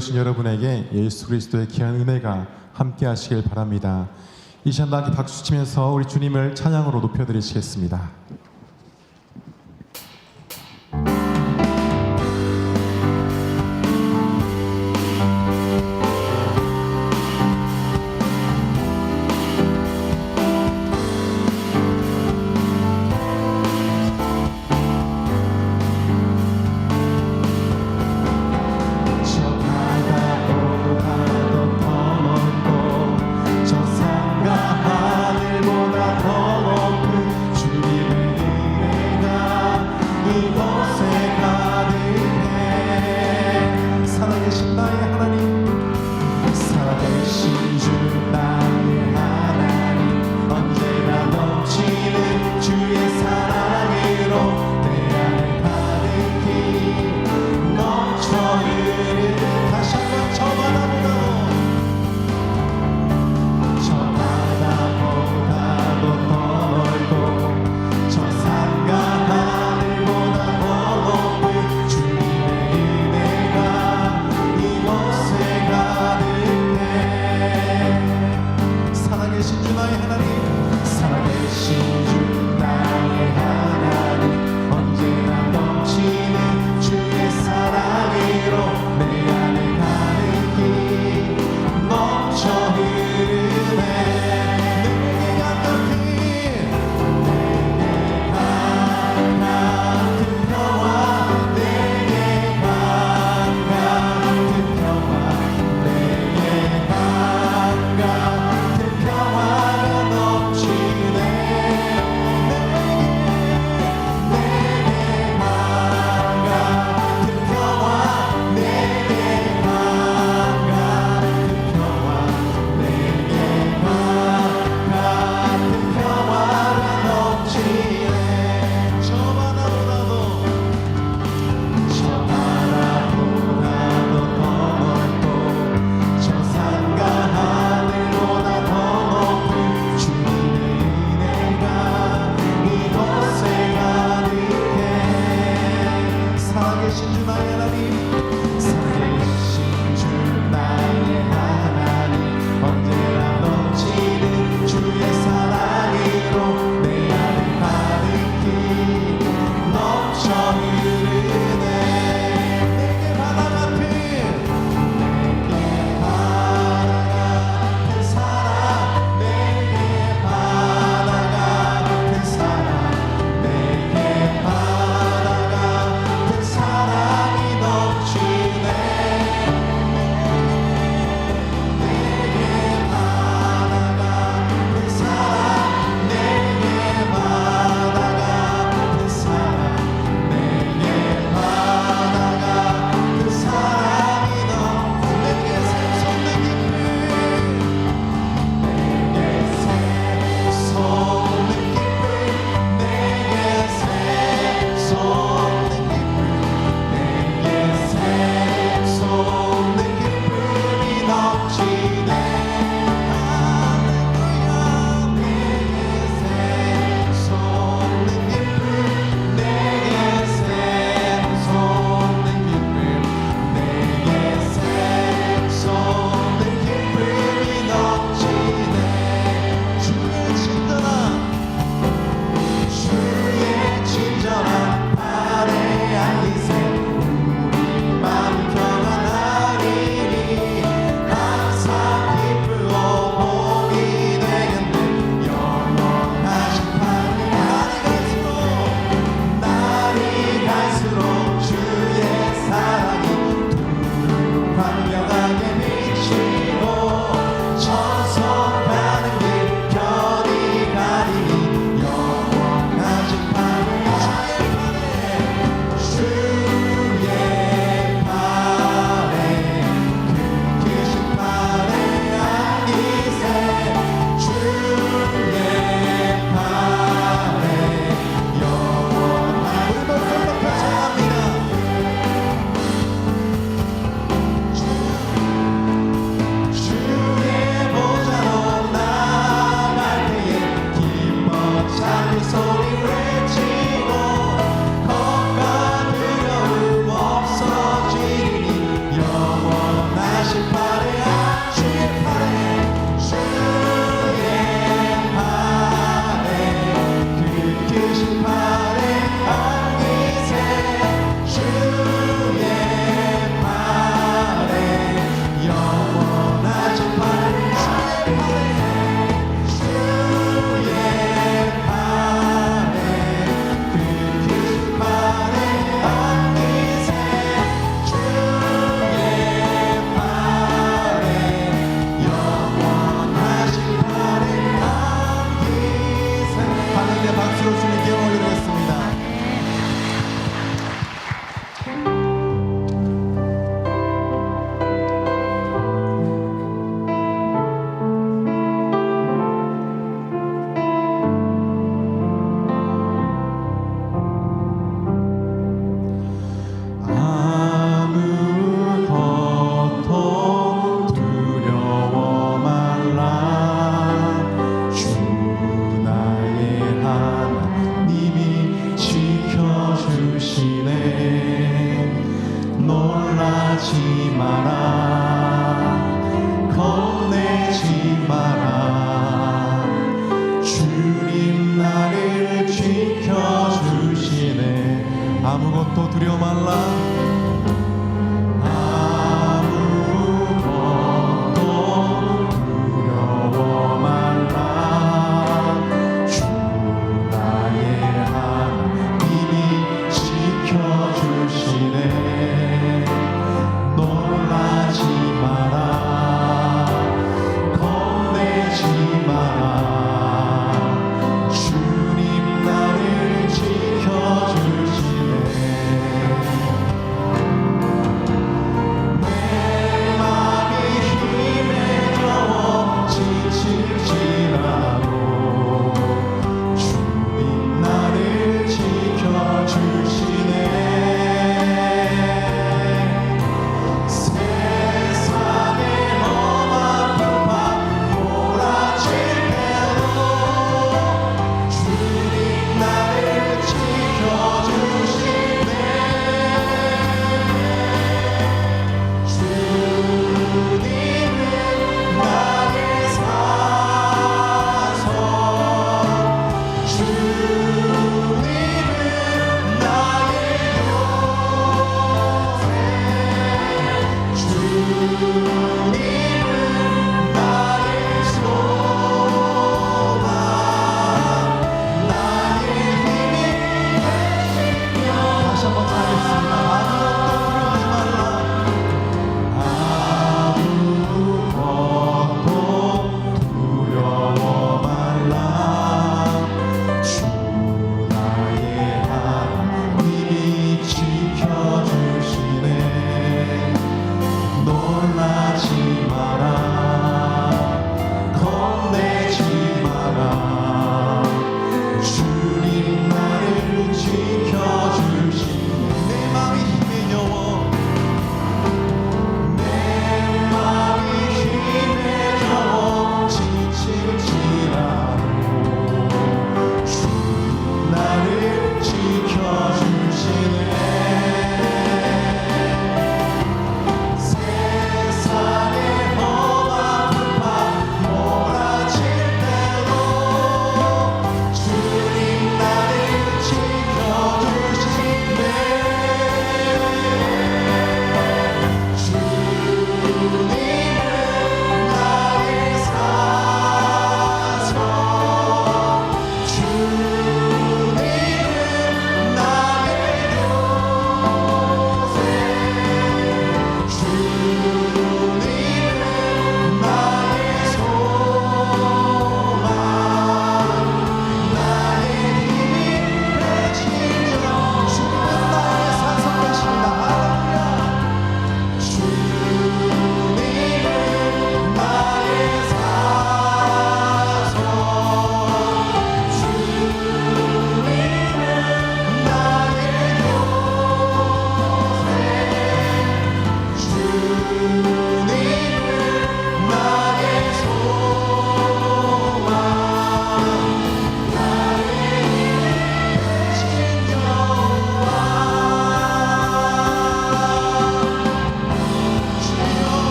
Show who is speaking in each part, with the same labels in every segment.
Speaker 1: 오신 여러분에게 예수 그리스도의 귀한 은혜가 함께 하시길 바랍니다. 이 시간 다 박수 치면서 우리 주님을 찬양으로 높여드리시겠습니다.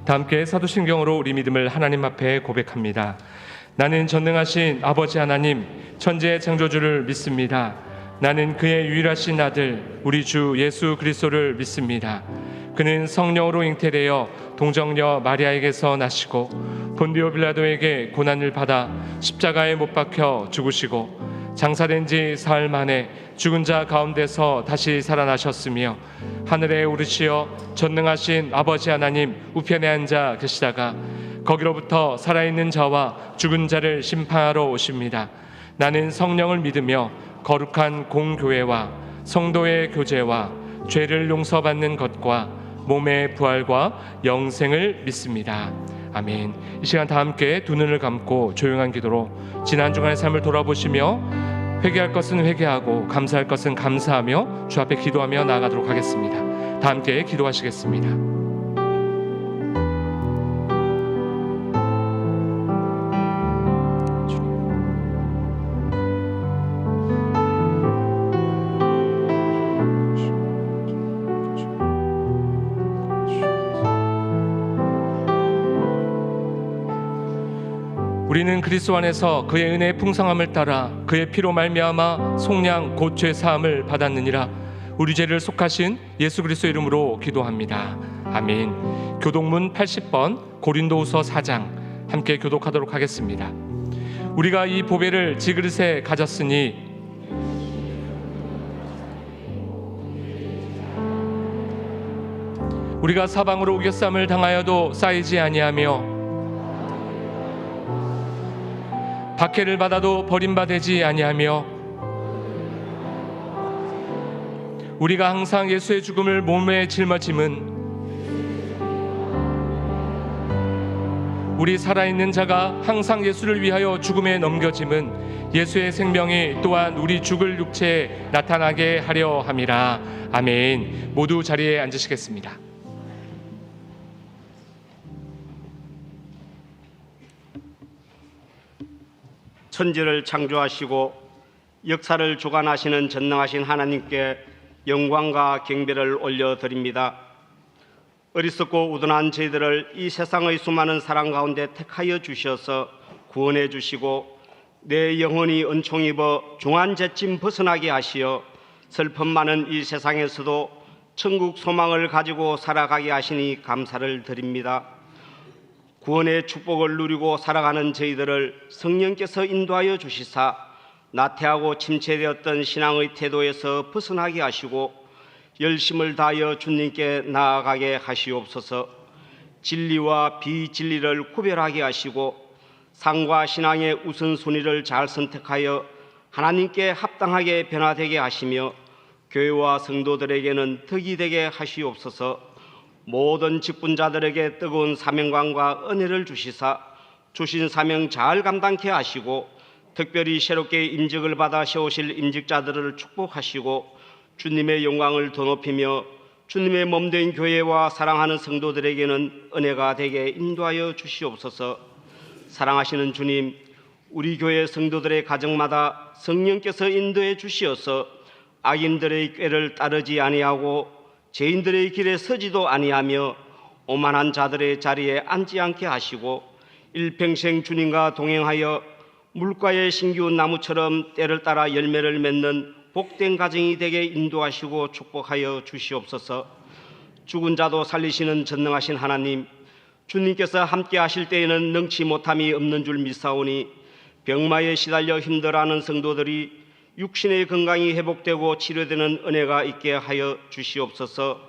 Speaker 2: 다 함께 사도신경으로 우리 믿음을 하나님 앞에 고백합니다. 나는 전능하신 아버지 하나님, 천지의 창조주를 믿습니다. 나는 그의 유일하신 아들 우리 주 예수 그리스도를 믿습니다. 그는 성령으로 잉태되어 동정녀 마리아에게서 나시고 본디오 빌라도에게 고난을 받아 십자가에 못 박혀 죽으시고 장사된 지 사흘 만에 죽은 자 가운데서 다시 살아나셨으며 하늘에 오르시어 전능하신 아버지 하나님 우편에 앉아 계시다가 거기로부터 살아있는 자와 죽은 자를 심판하러 오십니다. 나는 성령을 믿으며 거룩한 공교회와 성도의 교제와 죄를 용서받는 것과 몸의 부활과 영생을 믿습니다. 아멘. 이 시간 다 함께 두 눈을 감고 조용한 기도로 지난 주간의 삶을 돌아보시며 회개할 것은 회개하고 감사할 것은 감사하며 주 앞에 기도하며 나아가도록 하겠습니다. 다 함께 기도하시겠습니다. 우리는 그리스도 안에서 그의 은혜의 풍성함을 따라 그의 피로 말미암아 속량 곧 죄 사함을 받았느니라. 우리 죄를 속하신 예수 그리스도 이름으로 기도합니다. 아멘. 교독문 80번 고린도후서 4장 함께 교독하도록 하겠습니다. 우리가 이 보배를 지그릇에 가졌으니 우리가 사방으로 우겨쌈을 당하여도 쌓이지 아니하며 박해를 받아도 버림받지 아니하며 우리가 항상 예수의 죽음을 몸에 짊어짐은 우리 살아있는 자가 항상 예수를 위하여 죽음에 넘겨짐은 예수의 생명이 또한 우리 죽을 육체에 나타나게 하려 함이라. 아멘. 모두 자리에 앉으시겠습니다.
Speaker 3: 천지를 창조하시고 역사를 주관하시는 전능하신 하나님께 영광과 경배를 올려드립니다. 어리석고 우둔한 저희들을 이 세상의 수많은 사랑 가운데 택하여 주셔서 구원해 주시고 내 영혼이 은총 입어 중한죄짐 벗어나게 하시어 슬픔 많은 이 세상에서도 천국 소망을 가지고 살아가게 하시니 감사를 드립니다. 구원의 축복을 누리고 살아가는 저희들을 성령께서 인도하여 주시사 나태하고 침체되었던 신앙의 태도에서 벗어나게 하시고 열심을 다하여 주님께 나아가게 하시옵소서. 진리와 비진리를 구별하게 하시고 상과 신앙의 우선순위를 잘 선택하여 하나님께 합당하게 변화되게 하시며 교회와 성도들에게는 덕이 되게 하시옵소서. 모든 직분자들에게 뜨거운 사명감과 은혜를 주시사 주신 사명 잘 감당케 하시고 특별히 새롭게 임직을 받아 세우실 임직자들을 축복하시고 주님의 영광을 더 높이며 주님의 몸된 교회와 사랑하는 성도들에게는 은혜가 되게 인도하여 주시옵소서. 사랑하시는 주님, 우리 교회 성도들의 가정마다 성령께서 인도해 주시어서 악인들의 꾀를 따르지 아니하고 죄인들의 길에 서지도 아니하며 오만한 자들의 자리에 앉지 않게 하시고 일평생 주님과 동행하여 물가의 신기운 나무처럼 때를 따라 열매를 맺는 복된 가정이 되게 인도하시고 축복하여 주시옵소서. 죽은 자도 살리시는 전능하신 하나님, 주님께서 함께 하실 때에는 능치 못함이 없는 줄 믿사오니 병마에 시달려 힘들어하는 성도들이 육신의 건강이 회복되고 치료되는 은혜가 있게 하여 주시옵소서.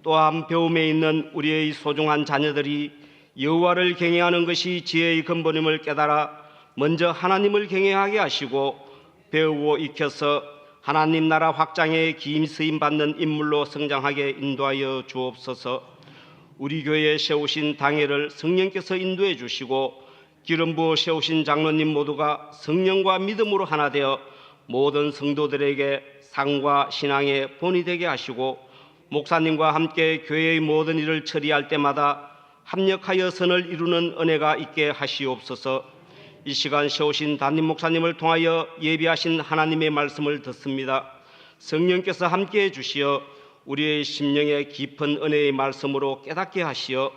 Speaker 3: 또한 배움에 있는 우리의 소중한 자녀들이 여호와를 경외하는 것이 지혜의 근본임을 깨달아 먼저 하나님을 경외하게 하시고 배우고 익혀서 하나님 나라 확장에 기임 쓰임 받는 인물로 성장하게 인도하여 주옵소서. 우리 교회에 세우신 당회를 성령께서 인도해 주시고 기름 부어 세우신 장로님 모두가 성령과 믿음으로 하나 되어 모든 성도들에게 상과 신앙의 본이 되게 하시고 목사님과 함께 교회의 모든 일을 처리할 때마다 합력하여 선을 이루는 은혜가 있게 하시옵소서. 이 시간 세우신 담임 목사님을 통하여 예비하신 하나님의 말씀을 듣습니다. 성령께서 함께해 주시어 우리의 심령에 깊은 은혜의 말씀으로 깨닫게 하시어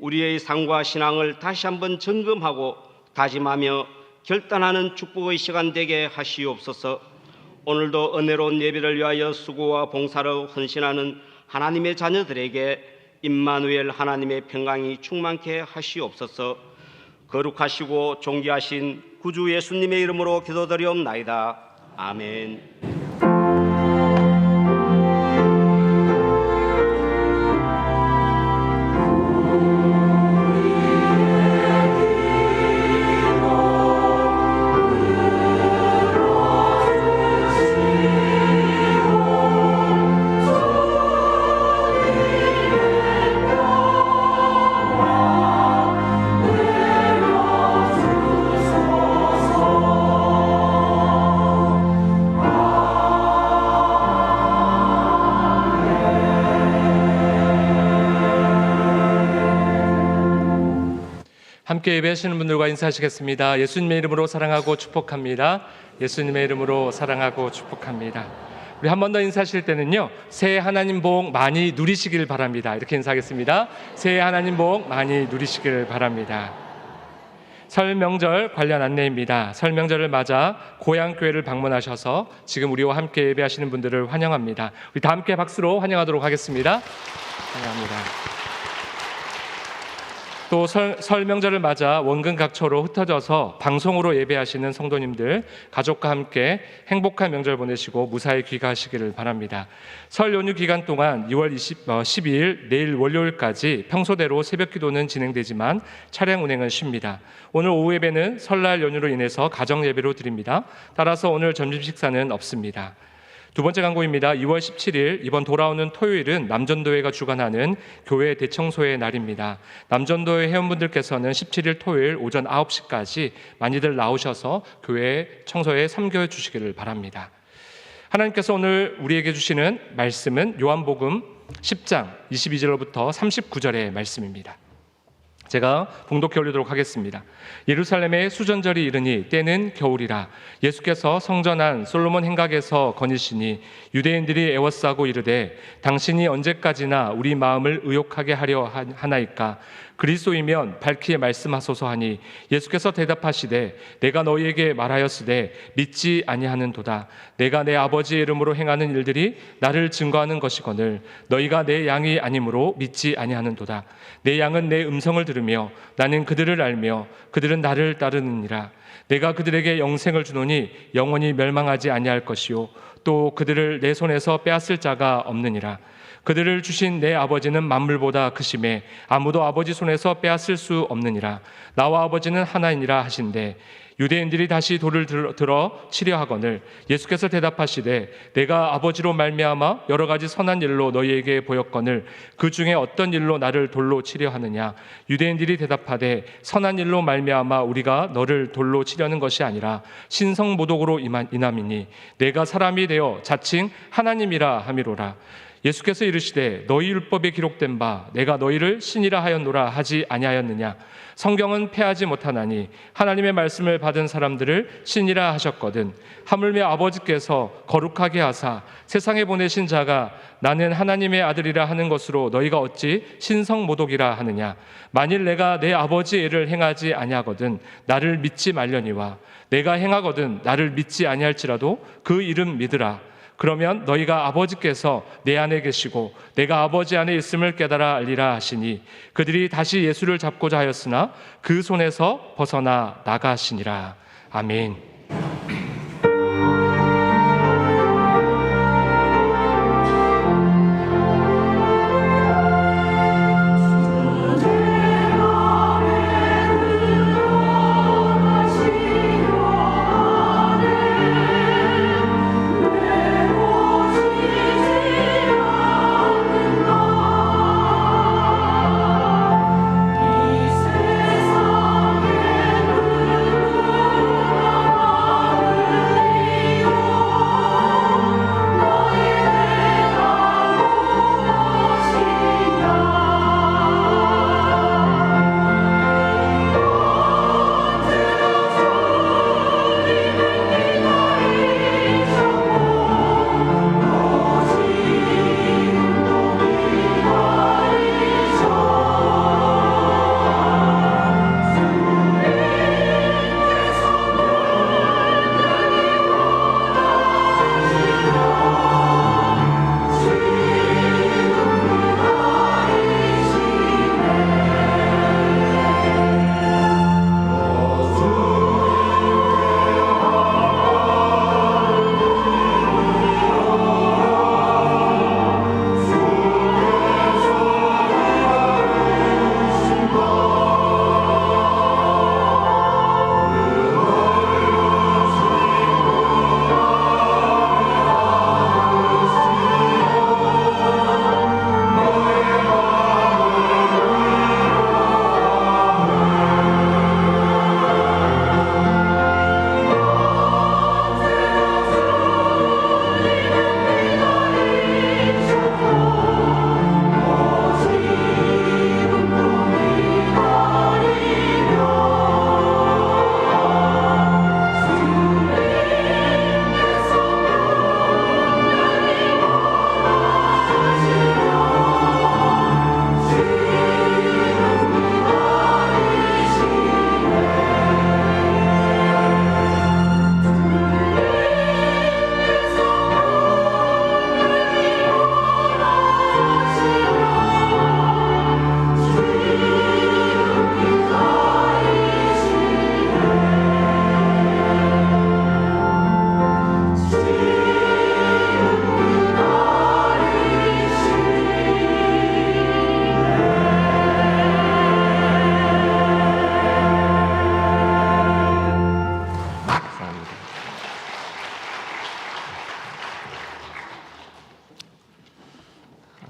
Speaker 3: 우리의 삶과 신앙을 다시 한번 점검하고 다짐하며 결단하는 축복의 시간 되게 하시옵소서. 오늘도 은혜로운 예배를 위하여 수고와 봉사로 헌신하는 하나님의 자녀들에게 임마누엘 하나님의 평강이 충만케 하시옵소서. 거룩하시고 존귀하신 구주 예수님의 이름으로 기도드리옵나이다. 아멘.
Speaker 2: 함께 예배하시는 분들과 인사하시겠습니다. 예수님의 이름으로 사랑하고 축복합니다. 예수님의 이름으로 사랑하고 축복합니다. 우리 한 번 더 인사하실 때는요, 새해 하나님 복 많이 누리시길 바랍니다. 이렇게 인사하겠습니다. 새해 하나님 복 많이 누리시길 바랍니다. 설 명절 관련 안내입니다. 설 명절을 맞아 고향교회를 방문하셔서 지금 우리와 함께 예배하시는 분들을 환영합니다. 우리 다 함께 박수로 환영하도록 하겠습니다. 환영합니다. 또 설 명절을 맞아 원근 각처로 흩어져서 방송으로 예배하시는 성도님들, 가족과 함께 행복한 명절 보내시고 무사히 귀가하시기를 바랍니다. 설 연휴 기간 동안 2월 12일 내일 월요일까지 평소대로 새벽 기도는 진행되지만 차량 운행은 쉽니다. 오늘 오후 예배는 설날 연휴로 인해서 가정 예배로 드립니다. 따라서 오늘 점심 식사는 없습니다. 두 번째 광고입니다. 2월 17일 이번 돌아오는 토요일은 남전도회가 주관하는 교회 대청소의 날입니다. 남전도회 회원분들께서는 17일 토요일 오전 9시까지 많이들 나오셔서 교회 청소에 참여해 주시기를 바랍니다. 하나님께서 오늘 우리에게 주시는 말씀은 요한복음 10장 22절부터 39절의 말씀입니다. 제가 봉독해 올리도록 하겠습니다. 예루살렘의 수전절이 이르니 때는 겨울이라. 예수께서 성전 안 솔로몬 행각에서 거니시니 유대인들이 애워싸고 이르되 당신이 언제까지나 우리 마음을 의욕하게 하려 하나이까. 그리스도이면 밝히 말씀하소서 하니 예수께서 대답하시되 내가 너희에게 말하였으되 믿지 아니하는도다. 내가 내 아버지의 이름으로 행하는 일들이 나를 증거하는 것이거늘 너희가 내 양이 아니므로 믿지 아니하는도다. 내 양은 내 음성을 들으며 나는 그들을 알며 그들은 나를 따르느니라. 내가 그들에게 영생을 주노니 영원히 멸망하지 아니할 것이요 또 그들을 내 손에서 빼앗을 자가 없느니라. 그들을 주신 내 아버지는 만물보다 크심에 아무도 아버지 손에서 빼앗을 수 없느니라. 나와 아버지는 하나이니라 하신대 유대인들이 다시 돌을 들어 치려 하거늘 예수께서 대답하시되 내가 아버지로 말미암아 여러 가지 선한 일로 너희에게 보였거늘 그 중에 어떤 일로 나를 돌로 치려 하느냐. 유대인들이 대답하되 선한 일로 말미암아 우리가 너를 돌로 치려는 것이 아니라 신성모독으로 인함이니 내가 사람이 되어 자칭 하나님이라 함이로라. 예수께서 이르시되 너희 율법에 기록된 바 내가 너희를 신이라 하였노라 하지 아니하였느냐. 성경은 패하지 못하나니 하나님의 말씀을 받은 사람들을 신이라 하셨거든. 하물며 아버지께서 거룩하게 하사 세상에 보내신 자가 나는 하나님의 아들이라 하는 것으로 너희가 어찌 신성모독이라 하느냐. 만일 내가 내 아버지의 일을 행하지 아니하거든 나를 믿지 말려니와 내가 행하거든 나를 믿지 아니할지라도 그 이름 믿으라. 그러면 너희가 아버지께서 내 안에 계시고 내가 아버지 안에 있음을 깨달아 알리라 하시니 그들이 다시 예수를 잡고자 하였으나 그 손에서 벗어나 나가시니라. 아멘.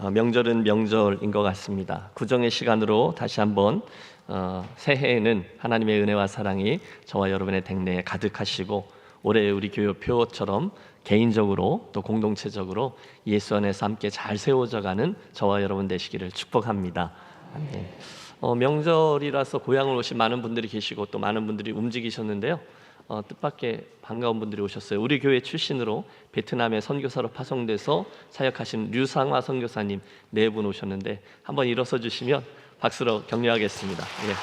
Speaker 4: 명절은 명절인 것 같습니다. 구정의 시간으로 다시 한번 새해에는 하나님의 은혜와 사랑이 저와 여러분의 댁내에 가득하시고 올해 우리 교회표처럼 개인적으로 또 공동체적으로 예수 안에서 함께 잘 세워져가는 저와 여러분 되시기를 축복합니다. 네. 명절이라서 고향을 오신 많은 분들이 계시고 또 많은 분들이 움직이셨는데요. 뜻밖의 반가운 분들이 오셨어요. 우리 교회 출신으로 베트남에 선교사로 파송돼서 사역하신 류상화 선교사님 4분 오셨는데 한번 일어서 주시면 박수로 격려하겠습니다. 예.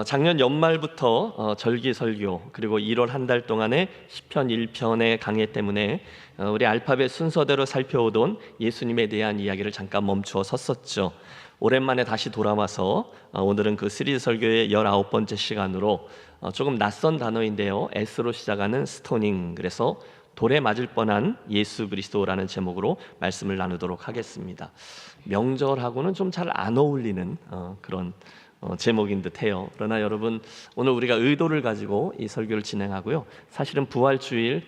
Speaker 4: 작년 연말부터 절기 설교 그리고 1월 한 달 동안의 시편 1편의 강해 때문에 우리 알파벳 순서대로 살펴오던 예수님에 대한 이야기를 잠깐 멈추어 섰었죠. 오랜만에 다시 돌아와서 오늘은 그 시리즈 설교의 19번째 시간으로 조금 낯선 단어인데요. S로 시작하는 스토닝, 그래서 돌에 맞을 뻔한 예수 그리스도라는 제목으로 말씀을 나누도록 하겠습니다. 명절하고는 좀 잘 안 어울리는 그런 제목인 듯해요. 그러나 여러분, 오늘 우리가 의도를 가지고 이 설교를 진행하고요. 사실은 부활주일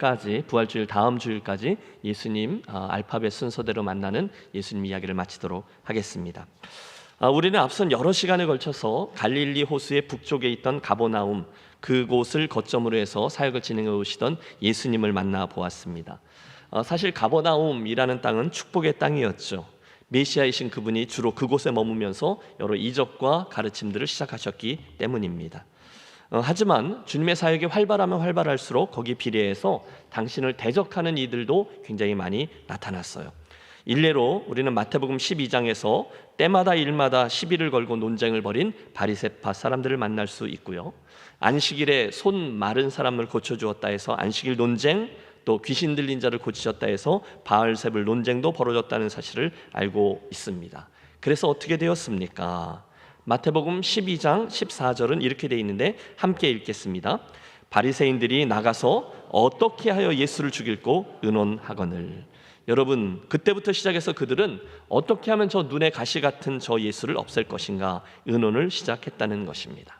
Speaker 4: 다음 주일까지 예수님 알파벳 순서대로 만나는 예수님 이야기를 마치도록 하겠습니다. 우리는 앞선 여러 시간에 걸쳐서 갈릴리 호수의 북쪽에 있던 가버나움, 그곳을 거점으로 해서 사역을 진행해 오시던 예수님을 만나 보았습니다. 사실 가버나움이라는 땅은 축복의 땅이었죠. 메시아이신 그분이 주로 그곳에 머무면서 여러 이적과 가르침들을 시작하셨기 때문입니다. 하지만 주님의 사역이 활발하면 활발할수록 거기 비례해서 당신을 대적하는 이들도 굉장히 많이 나타났어요. 일례로 우리는 마태복음 12장에서 때마다 일마다 시비를 걸고 논쟁을 벌인 바리새파 사람들을 만날 수 있고요. 안식일에 손 마른 사람을 고쳐주었다 해서 안식일 논쟁, 또 귀신 들린 자를 고치셨다 해서 바알세불 논쟁도 벌어졌다는 사실을 알고 있습니다. 그래서 어떻게 되었습니까? 마태복음 12장 14절은 이렇게 되어 있는데 함께 읽겠습니다. 바리새인들이 나가서 어떻게 하여 예수를 죽일고 의논하거늘. 여러분, 그때부터 시작해서 그들은 어떻게 하면 저 눈에 가시 같은 저 예수를 없앨 것인가 의논을 시작했다는 것입니다.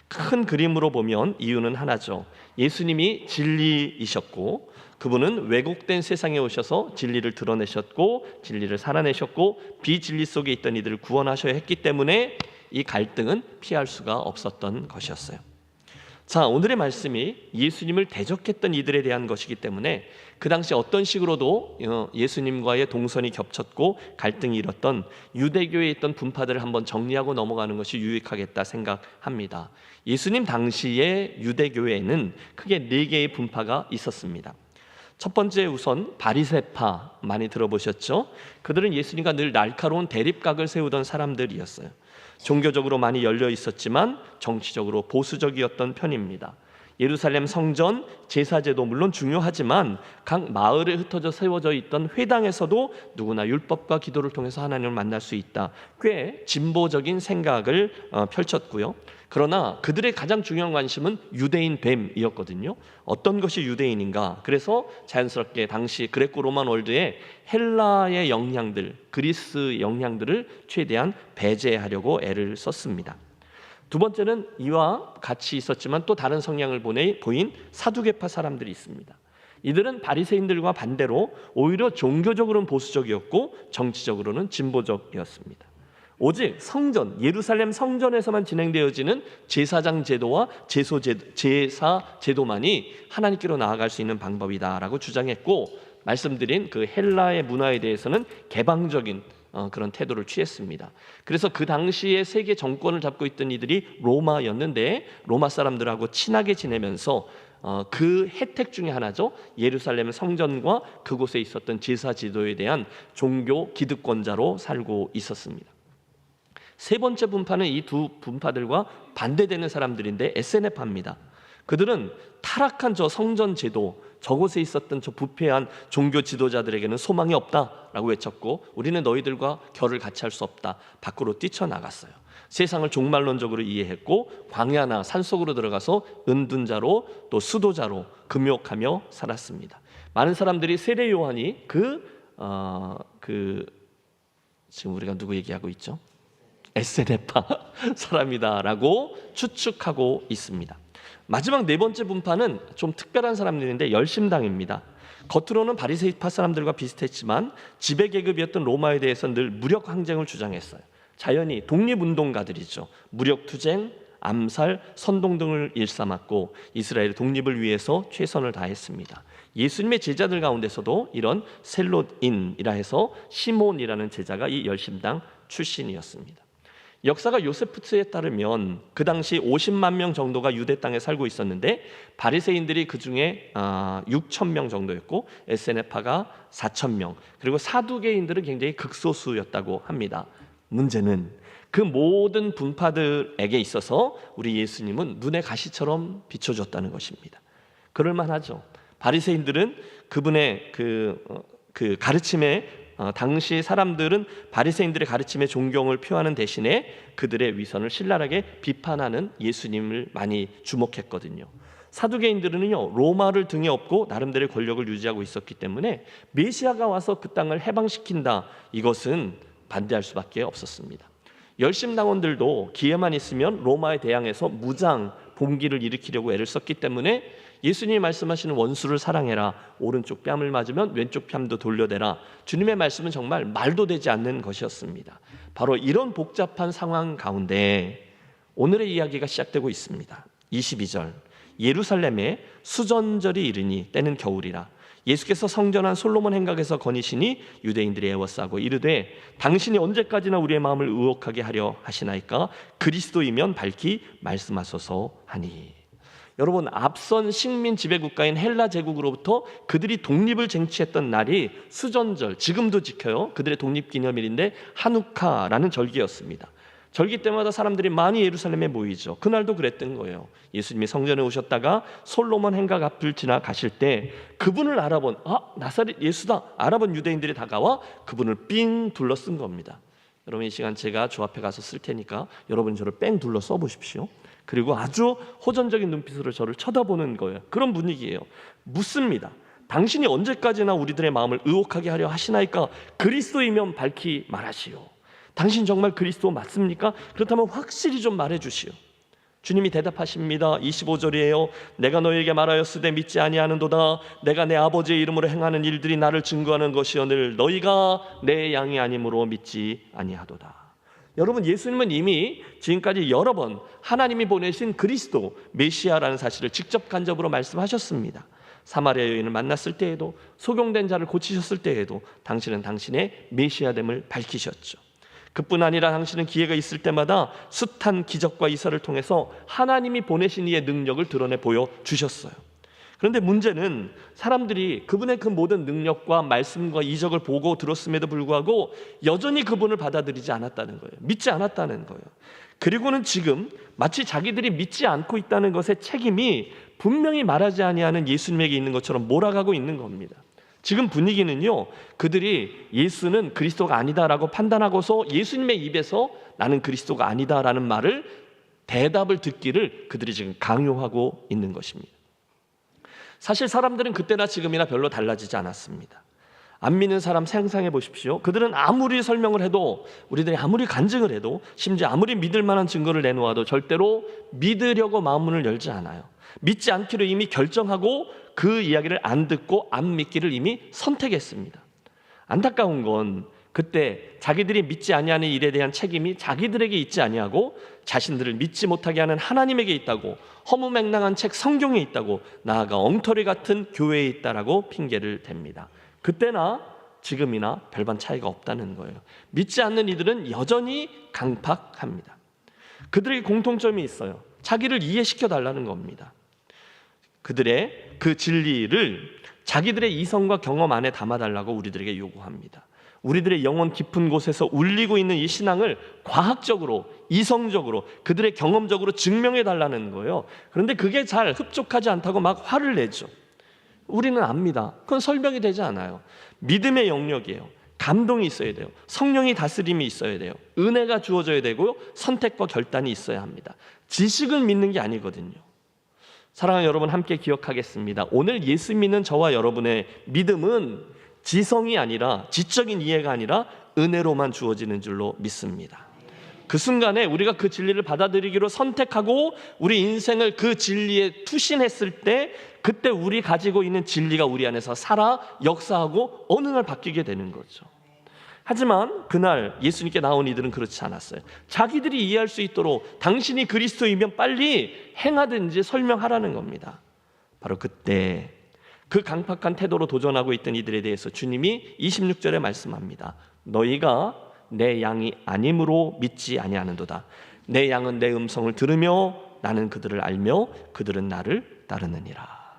Speaker 4: 큰 그림으로 보면 이유는 하나죠. 예수님이 진리이셨고 그분은 왜곡된 세상에 오셔서 진리를 드러내셨고 진리를 살아내셨고 비진리 속에 있던 이들을 구원하셔야 했기 때문에 이 갈등은 피할 수가 없었던 것이었어요. 자, 오늘의 말씀이 예수님을 대적했던 이들에 대한 것이기 때문에 그 당시 어떤 식으로도 예수님과의 동선이 겹쳤고 갈등이 일었던 유대교에 있던 분파들을 한번 정리하고 넘어가는 것이 유익하겠다 생각합니다. 예수님 당시의 유대교회에는 크게 4개의 분파가 있었습니다. 첫 번째, 우선 바리새파, 많이 들어보셨죠? 그들은 예수님과 늘 날카로운 대립각을 세우던 사람들이었어요. 종교적으로 많이 열려 있었지만 정치적으로 보수적이었던 편입니다. 예루살렘 성전, 제사제도 물론 중요하지만 각 마을에 흩어져 세워져 있던 회당에서도 누구나 율법과 기도를 통해서 하나님을 만날 수 있다. 꽤 진보적인 생각을 펼쳤고요. 그러나 그들의 가장 중요한 관심은 유대인 뱀이었거든요. 어떤 것이 유대인인가? 그래서 자연스럽게 당시 그레코 로만 월드의 헬라의 영향들, 그리스 영향들을 최대한 배제하려고 애를 썼습니다. 두 번째는 이와 같이 있었지만 또 다른 성향을 보인 사두개파 사람들이 있습니다. 이들은 바리새인들과 반대로 오히려 종교적으로는 보수적이었고 정치적으로는 진보적이었습니다. 오직 성전, 예루살렘 성전에서만 진행되어지는 제사장 제도와 제사 제도만이 하나님께로 나아갈 수 있는 방법이다라고 주장했고, 말씀드린 그 헬라의 문화에 대해서는 개방적인 그런 태도를 취했습니다. 그래서 그 당시에 세계 정권을 잡고 있던 이들이 로마였는데 로마 사람들하고 친하게 지내면서 그 혜택 중에 하나죠. 예루살렘 성전과 그곳에 있었던 제사 지도에 대한 종교 기득권자로 살고 있었습니다. 세 번째 분파는 이 두 분파들과 반대되는 사람들인데 에세네파입니다. 그들은 타락한 저 성전 제도, 저곳에 있었던 저 부패한 종교 지도자들에게는 소망이 없다라고 외쳤고, 우리는 너희들과 결을 같이 할 수 없다, 밖으로 뛰쳐나갔어요. 세상을 종말론적으로 이해했고 광야나 산속으로 들어가서 은둔자로 또 수도자로 금욕하며 살았습니다. 많은 사람들이 세례 요한이 지금 우리가 누구 얘기하고 있죠? 에세네파 사람이다라고 추측하고 있습니다. 마지막 네 번째 분파는 좀 특별한 사람들인데 열심당입니다. 겉으로는 바리새파 사람들과 비슷했지만 지배 계급이었던 로마에 대해서 늘 무력 항쟁을 주장했어요. 자연히 독립운동가들이죠. 무력투쟁, 암살, 선동 등을 일삼았고 이스라엘의 독립을 위해서 최선을 다했습니다. 예수님의 제자들 가운데서도 이런 셀롯인이라 해서 시몬이라는 제자가 이 열심당 출신이었습니다. 역사가 요세푸스에 따르면 그 당시 50만 명 정도가 유대 땅에 살고 있었는데 바리새인들이 그 중에 6천 명 정도였고 에세네파가 4천 명, 그리고 사두개인들은 굉장히 극소수였다고 합니다. 문제는 그 모든 분파들에게 있어서 우리 예수님은 눈의 가시처럼 비춰졌다는 것입니다. 그럴만하죠. 바리새인들은 그분의 그 가르침에 당시 사람들은 바리새인들의 가르침에 존경을 표하는 대신에 그들의 위선을 신랄하게 비판하는 예수님을 많이 주목했거든요. 사두개인들은요, 로마를 등에 업고 나름대로의 권력을 유지하고 있었기 때문에 메시아가 와서 그 땅을 해방시킨다, 이것은 반대할 수밖에 없었습니다. 열심당원들도 기회만 있으면 로마에 대항해서 무장 봉기를 일으키려고 애를 썼기 때문에 예수님이 말씀하시는 원수를 사랑해라, 오른쪽 뺨을 맞으면 왼쪽 뺨도 돌려대라, 주님의 말씀은 정말 말도 되지 않는 것이었습니다. 바로 이런 복잡한 상황 가운데 오늘의 이야기가 시작되고 있습니다. 22절, 예루살렘에 수전절이 이르니 때는 겨울이라 예수께서 성전한 솔로몬 행각에서 거니시니 유대인들이 애워싸고 이르되 당신이 언제까지나 우리의 마음을 의혹하게 하려 하시나이까? 그리스도이면 밝히 말씀하소서 하니. 여러분, 앞선 식민 지배국가인 헬라 제국으로부터 그들이 독립을 쟁취했던 날이 수전절, 지금도 지켜요. 그들의 독립기념일인데 하누카라는 절기였습니다. 절기 때마다 사람들이 많이 예루살렘에 모이죠. 그날도 그랬던 거예요. 예수님이 성전에 오셨다가 솔로몬 행각 앞을 지나가실 때 그분을 알아본 나사렛 예수다 알아본 유대인들이 다가와 그분을 삥 둘러 쓴 겁니다. 여러분, 이 시간 제가 주 앞에 가서 쓸 테니까 여러분 저를 뺑 둘러 써보십시오. 그리고 아주 호전적인 눈빛으로 저를 쳐다보는 거예요. 그런 분위기예요. 묻습니다. 당신이 언제까지나 우리들의 마음을 의혹하게 하려 하시나이까? 그리스도이면 밝히 말하시오. 당신 정말 그리스도 맞습니까? 그렇다면 확실히 좀 말해주시오. 주님이 대답하십니다. 25절이에요. 내가 너에게 말하였으되 믿지 아니하는도다. 내가 내 아버지의 이름으로 행하는 일들이 나를 증거하는 것이오늘 너희가 내 양이 아니므로 믿지 아니하도다. 여러분, 예수님은 이미 지금까지 여러 번 하나님이 보내신 그리스도 메시아라는 사실을 직접 간접으로 말씀하셨습니다. 사마리아 여인을 만났을 때에도, 소경된 자를 고치셨을 때에도 당신은 당신의 메시아됨을 밝히셨죠. 그뿐 아니라 당신은 기회가 있을 때마다 숱한 기적과 이사를 통해서 하나님이 보내신 이의 능력을 드러내 보여주셨어요. 그런데 문제는 사람들이 그분의 그 모든 능력과 말씀과 이적을 보고 들었음에도 불구하고 여전히 그분을 받아들이지 않았다는 거예요. 믿지 않았다는 거예요. 그리고는 지금 마치 자기들이 믿지 않고 있다는 것의 책임이 분명히 말하지 아니하는 예수님에게 있는 것처럼 몰아가고 있는 겁니다. 지금 분위기는요, 그들이 예수는 그리스도가 아니다라고 판단하고서 예수님의 입에서 나는 그리스도가 아니다라는 말을, 대답을 듣기를 그들이 지금 강요하고 있는 것입니다. 사실 사람들은 그때나 지금이나 별로 달라지지 않았습니다. 안 믿는 사람 상상해 보십시오. 그들은 아무리 설명을 해도, 우리들이 아무리 간증을 해도, 심지어 아무리 믿을 만한 증거를 내놓아도 절대로 믿으려고 마음문을 열지 않아요. 믿지 않기로 이미 결정하고 그 이야기를 안 듣고 안 믿기를 이미 선택했습니다. 안타까운 건 그때 자기들이 믿지 아니하는 일에 대한 책임이 자기들에게 있지 아니하고 자신들을 믿지 못하게 하는 하나님에게 있다고, 허무맹랑한 책 성경에 있다고, 나아가 엉터리 같은 교회에 있다라고 핑계를 댑니다. 그때나 지금이나 별반 차이가 없다는 거예요. 믿지 않는 이들은 여전히 강팍합니다. 그들에게 공통점이 있어요. 자기를 이해시켜 달라는 겁니다. 그들의 그 진리를 자기들의 이성과 경험 안에 담아달라고 우리들에게 요구합니다. 우리들의 영혼 깊은 곳에서 울리고 있는 이 신앙을 과학적으로, 이성적으로, 그들의 경험적으로 증명해 달라는 거예요. 그런데 그게 잘 흡족하지 않다고 막 화를 내죠. 우리는 압니다. 그건 설명이 되지 않아요. 믿음의 영역이에요. 감동이 있어야 돼요. 성령이 다스림이 있어야 돼요. 은혜가 주어져야 되고요. 선택과 결단이 있어야 합니다. 지식을 믿는 게 아니거든요. 사랑하는 여러분, 함께 기억하겠습니다. 오늘 예수 믿는 저와 여러분의 믿음은 지성이 아니라, 지적인 이해가 아니라 은혜로만 주어지는 줄로 믿습니다. 그 순간에 우리가 그 진리를 받아들이기로 선택하고 우리 인생을 그 진리에 투신했을 때, 그때 우리 가지고 있는 진리가 우리 안에서 살아 역사하고 어느 날 바뀌게 되는 거죠. 하지만 그날 예수님께 나온 이들은 그렇지 않았어요. 자기들이 이해할 수 있도록 당신이 그리스도이면 빨리 행하든지 설명하라는 겁니다. 바로 그때 그 강팍한 태도로 도전하고 있던 이들에 대해서 주님이 26절에 말씀합니다. 너희가 내 양이 아님으로 믿지 아니하는도다. 내 양은 내 음성을 들으며 나는 그들을 알며 그들은 나를 따르느니라.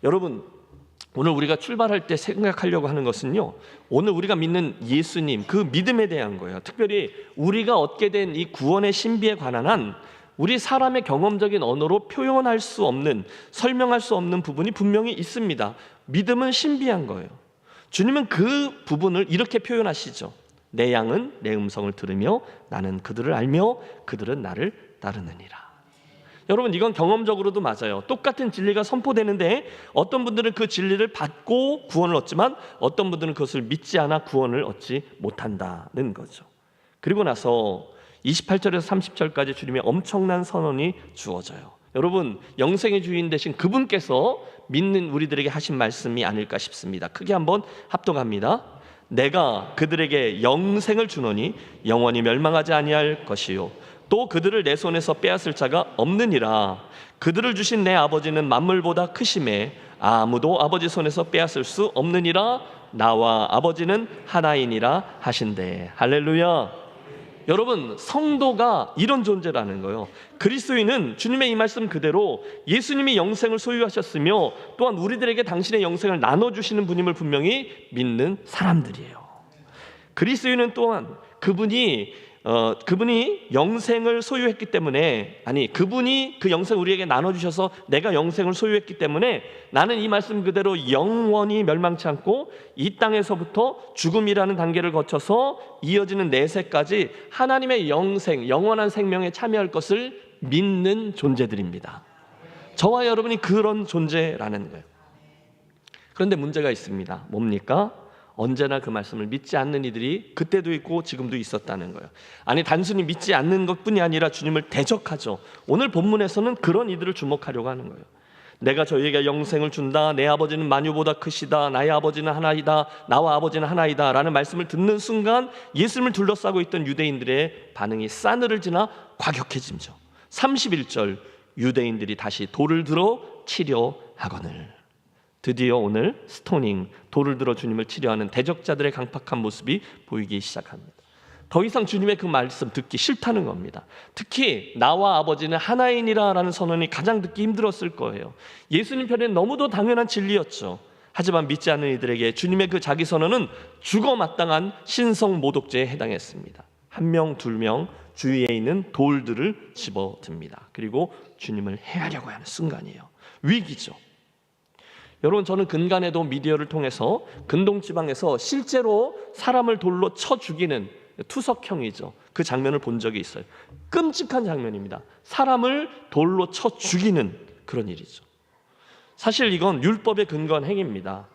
Speaker 4: 여러분, 오늘 우리가 출발할 때 생각하려고 하는 것은요, 오늘 우리가 믿는 예수님, 그 믿음에 대한 거예요. 특별히 우리가 얻게 된 이 구원의 신비에 관한 한 우리 사람의 경험적인 언어로 표현할 수 없는, 설명할 수 없는 부분이 분명히 있습니다. 믿음은 신비한 거예요. 주님은 그 부분을 이렇게 표현하시죠. 내 양은 내 음성을 들으며 나는 그들을 알며 그들은 나를 따르느니라. 여러분, 이건 경험적으로도 맞아요. 똑같은 진리가 선포되는데 어떤 분들은 그 진리를 받고 구원을 얻지만 어떤 분들은 그것을 믿지 않아 구원을 얻지 못한다는 거죠. 그리고 나서 28절에서 30절까지 주님의 엄청난 선언이 주어져요. 여러분, 영생의 주인 되신 그분께서 믿는 우리들에게 하신 말씀이 아닐까 싶습니다. 크게 한번 합독합니다. 내가 그들에게 영생을 주노니 영원히 멸망하지 아니할 것이요 또 그들을 내 손에서 빼앗을 자가 없느니라. 그들을 주신 내 아버지는 만물보다 크심에 아무도 아버지 손에서 빼앗을 수 없느니라. 나와 아버지는 하나이니라 하신대. 할렐루야. 여러분, 성도가 이런 존재라는 거예요. 그리스도인은 주님의 이 말씀 그대로 예수님이 영생을 소유하셨으며 또한 우리들에게 당신의 영생을 나눠주시는 분임을 분명히 믿는 사람들이에요. 그리스도인은 또한 그분이 영생을 소유했기 때문에, 그분이 그 영생을 우리에게 나눠주셔서 내가 영생을 소유했기 때문에 나는 이 말씀 그대로 영원히 멸망치 않고 이 땅에서부터 죽음이라는 단계를 거쳐서 이어지는 내세까지 하나님의 영생, 영원한 생명에 참여할 것을 믿는 존재들입니다. 저와 여러분이 그런 존재라는 거예요. 그런데 문제가 있습니다. 뭡니까? 언제나 그 말씀을 믿지 않는 이들이 그때도 있고 지금도 있었다는 거예요. 단순히 믿지 않는 것뿐이 아니라 주님을 대적하죠. 오늘 본문에서는 그런 이들을 주목하려고 하는 거예요. 내가 저희에게 영생을 준다. 내 아버지는 만유보다 크시다. 나의 아버지는 하나이다. 나와 아버지는 하나이다 라는 말씀을 듣는 순간 예수님을 둘러싸고 있던 유대인들의 반응이 싸늘해지나 과격해지죠. 31절, 유대인들이 다시 돌을 들어 치려 하거늘. 드디어 오늘 스토닝, 돌을 들어 주님을 치려하는 대적자들의 강팍한 모습이 보이기 시작합니다. 더 이상 주님의 그 말씀 듣기 싫다는 겁니다. 특히 나와 아버지는 하나이니라 라는 선언이 가장 듣기 힘들었을 거예요. 예수님 편에는 너무도 당연한 진리였죠. 하지만 믿지 않는 이들에게 주님의 그 자기 선언은 죽어 마땅한 신성 모독죄에 해당했습니다. 1명, 2명 주위에 있는 돌들을 집어듭니다. 그리고 주님을 해하려고 하는 순간이에요. 위기죠. 여러분, 저는 근간에도 미디어를 통해서 근동지방에서 실제로 사람을 돌로 쳐 죽이는 투석형이죠. 그 장면을 본 적이 있어요. 끔찍한 장면입니다. 사람을 돌로 쳐 죽이는 그런 일이죠. 사실 이건 율법에 근거한 행위입니다.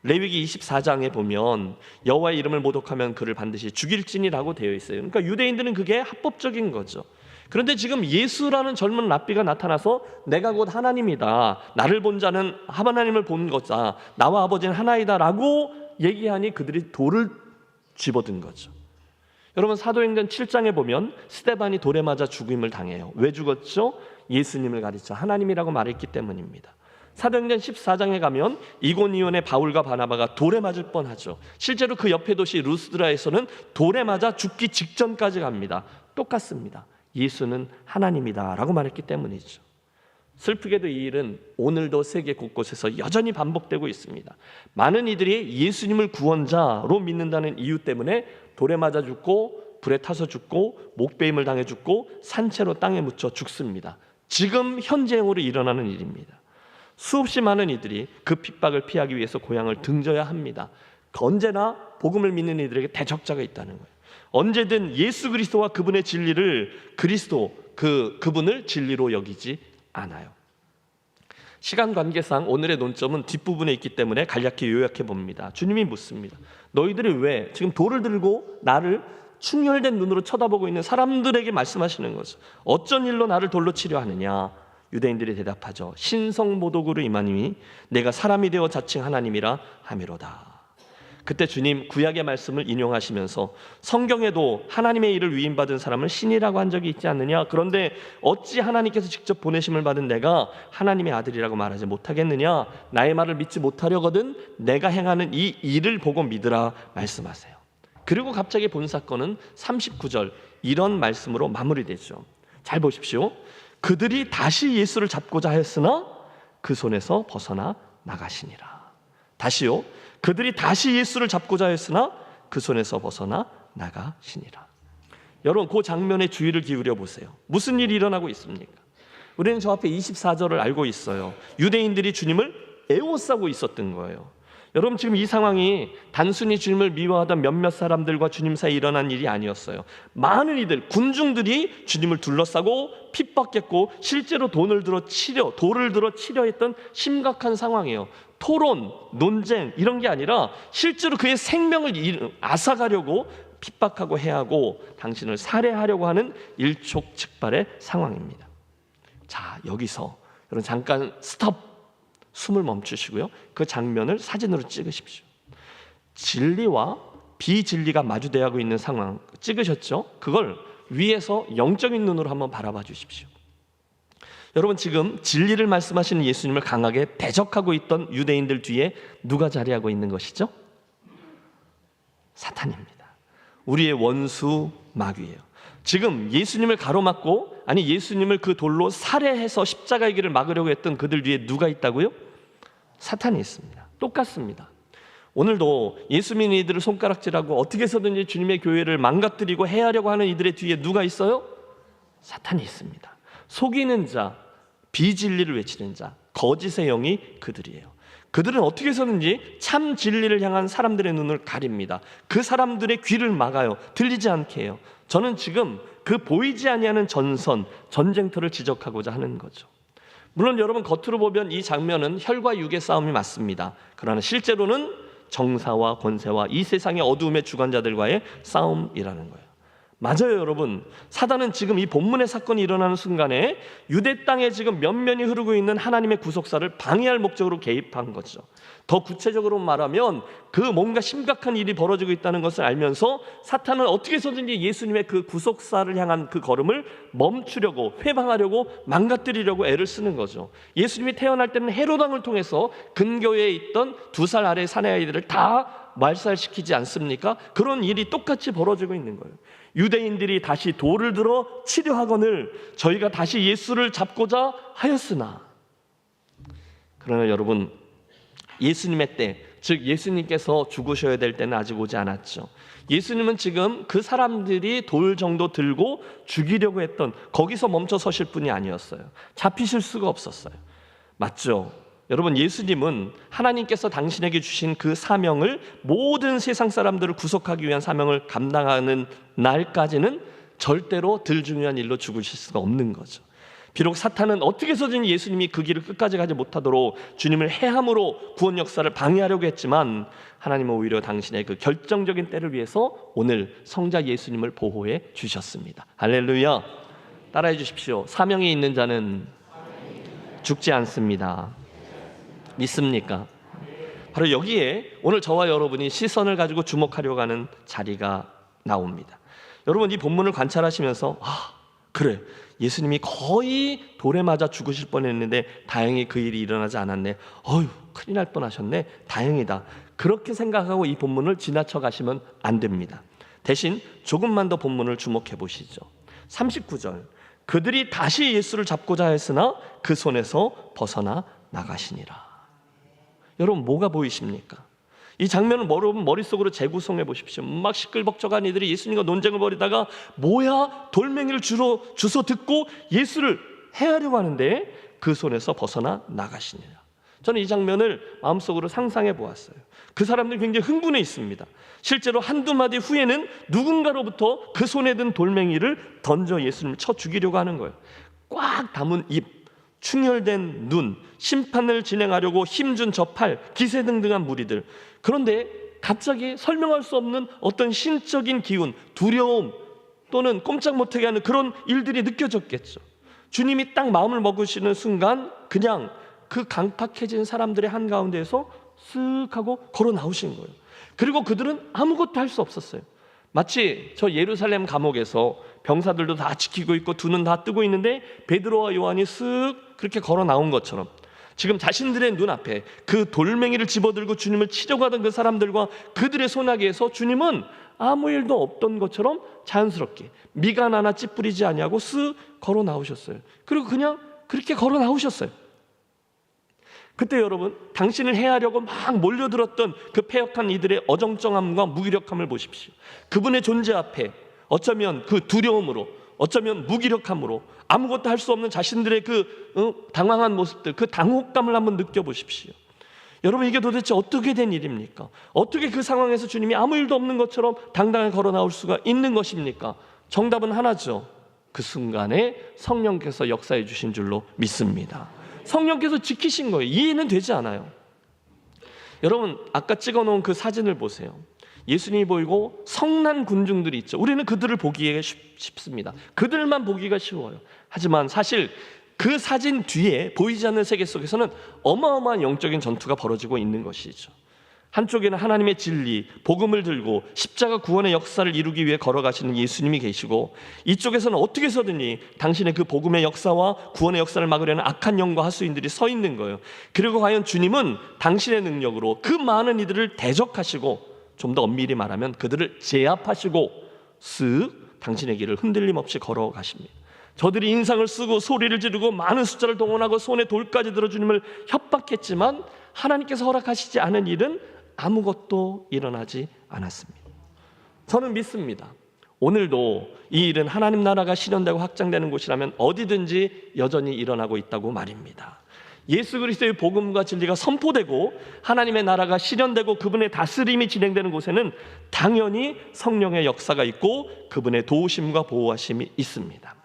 Speaker 4: 레위기 24장에 보면 여호와의 이름을 모독하면 그를 반드시 죽일지니라고 되어 있어요. 그러니까 유대인들은 그게 합법적인 거죠. 그런데 지금 예수라는 젊은 랍비가 나타나서 내가 곧 하나님이다, 나를 본 자는 하나님을 본 거다, 나와 아버지는 하나이다 라고 얘기하니 그들이 돌을 집어든 거죠. 여러분, 사도행전 7장에 보면 스데반이 돌에 맞아 죽임을 당해요. 왜 죽었죠? 예수님을 가리쳐 하나님이라고 말했기 때문입니다. 사도행전 14장에 가면 이고니온의 바울과 바나바가 돌에 맞을 뻔하죠. 실제로 그 옆에 도시 루스드라에서는 돌에 맞아 죽기 직전까지 갑니다. 똑같습니다. 예수는 하나님이다 라고 말했기 때문이죠. 슬프게도 이 일은 오늘도 세계 곳곳에서 여전히 반복되고 있습니다. 많은 이들이 예수님을 구원자로 믿는다는 이유 때문에 돌에 맞아 죽고 불에 타서 죽고 목베임을 당해 죽고 산채로 땅에 묻혀 죽습니다. 지금 현재형으로 일어나는 일입니다. 수없이 많은 이들이 그 핍박을 피하기 위해서 고향을 등져야 합니다. 언제나 복음을 믿는 이들에게 대적자가 있다는 거예요. 언제든 예수 그리스도와 그분의 진리를 그분을 진리로 여기지 않아요. 시간 관계상 오늘의 논점은 뒷부분에 있기 때문에 간략히 요약해 봅니다. 주님이 묻습니다. 너희들이 왜 지금 돌을 들고 나를 충혈된 눈으로 쳐다보고 있는 사람들에게 말씀하시는 거죠. 어쩐 일로 나를 돌로 치려 하느냐? 유대인들이 대답하죠. 신성모독으로 임하니 내가 사람이 되어 자칭 하나님이라 하미로다. 그때 주님 구약의 말씀을 인용하시면서 성경에도 하나님의 일을 위임받은 사람을 신이라고 한 적이 있지 않느냐? 그런데 어찌 하나님께서 직접 보내심을 받은 내가 하나님의 아들이라고 말하지 못하겠느냐? 나의 말을 믿지 못하려거든 내가 행하는 이 일을 보고 믿으라 말씀하세요. 그리고 갑자기 본 사건은 39절 이런 말씀으로 마무리되죠. 잘 보십시오. 그들이 다시 예수를 잡고자 하였으나 그 손에서 벗어나 나가시니라. 다시요. 그들이 다시 예수를 잡고자 했으나 그 손에서 벗어나 나가시니라. 여러분 그 장면에 주의를 기울여 보세요. 무슨 일이 일어나고 있습니까? 우리는 저 앞에 24절을 알고 있어요. 유대인들이 주님을 애워싸고 있었던 거예요. 여러분 지금 이 상황이 단순히 주님을 미워하던 몇몇 사람들과 주님 사이에 일어난 일이 아니었어요. 많은 이들, 군중들이 주님을 둘러싸고 핍박했고 실제로 돌을 들어 치려 했던 심각한 상황이에요. 토론, 논쟁 이런 게 아니라 실제로 그의 생명을 앗아가려고 핍박하고 해하고 당신을 살해하려고 하는 일촉즉발의 상황입니다. 자, 여기서 여러분 잠깐 스톱, 숨을 멈추시고요. 그 장면을 사진으로 찍으십시오. 진리와 비진리가 마주대하고 있는 상황 찍으셨죠? 그걸 위에서 영적인 눈으로 한번 바라봐 주십시오. 여러분 지금 진리를 말씀하시는 예수님을 강하게 대적하고 있던 유대인들 뒤에 누가 자리하고 있는 것이죠? 사탄입니다. 우리의 원수 마귀예요. 지금 예수님을 가로막고 예수님을 그 돌로 살해해서 십자가의 길을 막으려고 했던 그들 뒤에 누가 있다고요? 사탄이 있습니다. 똑같습니다. 오늘도 예수 믿는 이들을 손가락질하고 어떻게 해서든지 주님의 교회를 망가뜨리고 해하려고 하는 이들의 뒤에 누가 있어요? 사탄이 있습니다. 속이는 자, 비진리를 외치는 자, 거짓의 영이 그들이에요. 그들은 어떻게 해서든지 참 진리를 향한 사람들의 눈을 가립니다. 그 사람들의 귀를 막아요. 들리지 않게 해요. 저는 지금 그 보이지 아니하는 전쟁터를 지적하고자 하는 거죠. 물론 여러분 겉으로 보면 이 장면은 혈과 육의 싸움이 맞습니다. 그러나 실제로는 정사와 권세와 이 세상의 어두움의 주관자들과의 싸움이라는 거예요. 맞아요, 여러분. 사단은 지금 이 본문의 사건이 일어나는 순간에 유대 땅에 지금 면면이 흐르고 있는 하나님의 구속사를 방해할 목적으로 개입한 거죠. 더 구체적으로 말하면 그 뭔가 심각한 일이 벌어지고 있다는 것을 알면서 사탄은 어떻게 해서든지 예수님의 그 구속사를 향한 그 걸음을 멈추려고, 회방하려고, 망가뜨리려고 애를 쓰는 거죠. 예수님이 태어날 때는 헤롯 왕을 통해서 근교에 있던 2살 아래 사내아이들을 다 말살시키지 않습니까? 그런 일이 똑같이 벌어지고 있는 거예요. 유대인들이 다시 돌을 들어 치려 하거늘 저희가 다시 예수를 잡고자 하였으나, 그러나 여러분 예수님의 때, 즉 예수님께서 죽으셔야 될 때는 아직 오지 않았죠. 예수님은 지금 그 사람들이 돌 정도 들고 죽이려고 했던 거기서 멈춰 서실 분이 아니었어요. 잡히실 수가 없었어요. 맞죠? 여러분 예수님은 하나님께서 당신에게 주신 그 사명을, 모든 세상 사람들을 구속하기 위한 사명을 감당하는 날까지는 절대로 덜 중요한 일로 죽으실 수가 없는 거죠. 비록 사탄은 어떻게 해서든 예수님이 그 길을 끝까지 가지 못하도록 주님을 해함으로 구원 역사를 방해하려고 했지만, 하나님은 오히려 당신의 그 결정적인 때를 위해서 오늘 성자 예수님을 보호해 주셨습니다. 할렐루야. 따라해 주십시오. 사명이 있는 자는 죽지 않습니다. 믿습니까? 바로 여기에 오늘 저와 여러분이 시선을 가지고 주목하려고 하는 자리가 나옵니다. 여러분 이 본문을 관찰하시면서 그래, 예수님이 거의 돌에 맞아 죽으실 뻔했는데 다행히 그 일이 일어나지 않았네. 큰일 날 뻔하셨네. 다행이다. 그렇게 생각하고 이 본문을 지나쳐 가시면 안 됩니다. 대신 조금만 더 본문을 주목해 보시죠. 39절, 그들이 다시 예수를 잡고자 했으나 그 손에서 벗어나 나가시니라. 여러분 뭐가 보이십니까? 이 장면을 머릿속으로 재구성해 보십시오. 막 시끌벅적한 이들이 예수님과 논쟁을 벌이다가 뭐야? 돌멩이를 주워 듣고 예수를 해하려고 하는데 그 손에서 벗어나 나가시니라. 저는 이 장면을 마음속으로 상상해 보았어요. 그 사람들이 굉장히 흥분해 있습니다. 실제로 한두 마디 후에는 누군가로부터 그 손에 든 돌멩이를 던져 예수님을 쳐 죽이려고 하는 거예요. 꽉 담은 입, 충혈된 눈, 심판을 진행하려고 힘준 저 팔, 기세등등한 무리들. 그런데 갑자기 설명할 수 없는 어떤 신적인 기운, 두려움 또는 꼼짝 못하게 하는 그런 일들이 느껴졌겠죠. 주님이 딱 마음을 먹으시는 순간 그냥 그 강팍해진 사람들의 한가운데에서 쓱 하고 걸어 나오신 거예요. 그리고 그들은 아무것도 할 수 없었어요. 마치 저 예루살렘 감옥에서 병사들도 다 지키고 있고 두 눈 다 뜨고 있는데 베드로와 요한이 쓱 그렇게 걸어 나온 것처럼 지금 자신들의 눈앞에 그 돌멩이를 집어들고 주님을 치려고 하던 그 사람들과 그들의 소나기에서 주님은 아무 일도 없던 것처럼 자연스럽게 미간 하나 찌푸리지 아니하고 쓱 걸어 나오셨어요. 그리고 그냥 그렇게 걸어 나오셨어요. 그때 여러분, 당신을 해하려고 막 몰려들었던 그 패역한 이들의 어정쩡함과 무기력함을 보십시오. 그분의 존재 앞에 어쩌면 그 두려움으로, 어쩌면 무기력함으로 아무것도 할 수 없는 자신들의 그 당황한 모습들, 그 당혹감을 한번 느껴보십시오. 여러분, 이게 도대체 어떻게 된 일입니까? 어떻게 그 상황에서 주님이 아무 일도 없는 것처럼 당당히 걸어 나올 수가 있는 것입니까? 정답은 하나죠. 그 순간에 성령께서 역사해 주신 줄로 믿습니다. 성령께서 지키신 거예요. 이해는 되지 않아요. 여러분, 아까 찍어놓은 그 사진을 보세요. 예수님이 보이고 성난 군중들이 있죠. 우리는 그들을 보기에 쉽습니다. 그들만 보기가 쉬워요. 하지만 사실 그 사진 뒤에 보이지 않는 세계 속에서는 어마어마한 영적인 전투가 벌어지고 있는 것이죠. 한쪽에는 하나님의 진리, 복음을 들고 십자가 구원의 역사를 이루기 위해 걸어가시는 예수님이 계시고, 이쪽에서는 어떻게 해서든지 당신의 그 복음의 역사와 구원의 역사를 막으려는 악한 영과 하수인들이 서 있는 거예요. 그리고 과연 주님은 당신의 능력으로 그 많은 이들을 대적하시고, 좀 더 엄밀히 말하면 그들을 제압하시고 쓱 당신의 길을 흔들림 없이 걸어가십니다. 저들이 인상을 쓰고 소리를 지르고 많은 숫자를 동원하고 손에 돌까지 들어 주님을 협박했지만 하나님께서 허락하시지 않은 일은 아무것도 일어나지 않았습니다. 저는 믿습니다. 오늘도 이 일은 하나님 나라가 실현되고 확장되는 곳이라면 어디든지 여전히 일어나고 있다고 말입니다. 예수 그리스도의 복음과 진리가 선포되고 하나님의 나라가 실현되고 그분의 다스림이 진행되는 곳에는 당연히 성령의 역사가 있고 그분의 도우심과 보호하심이 있습니다.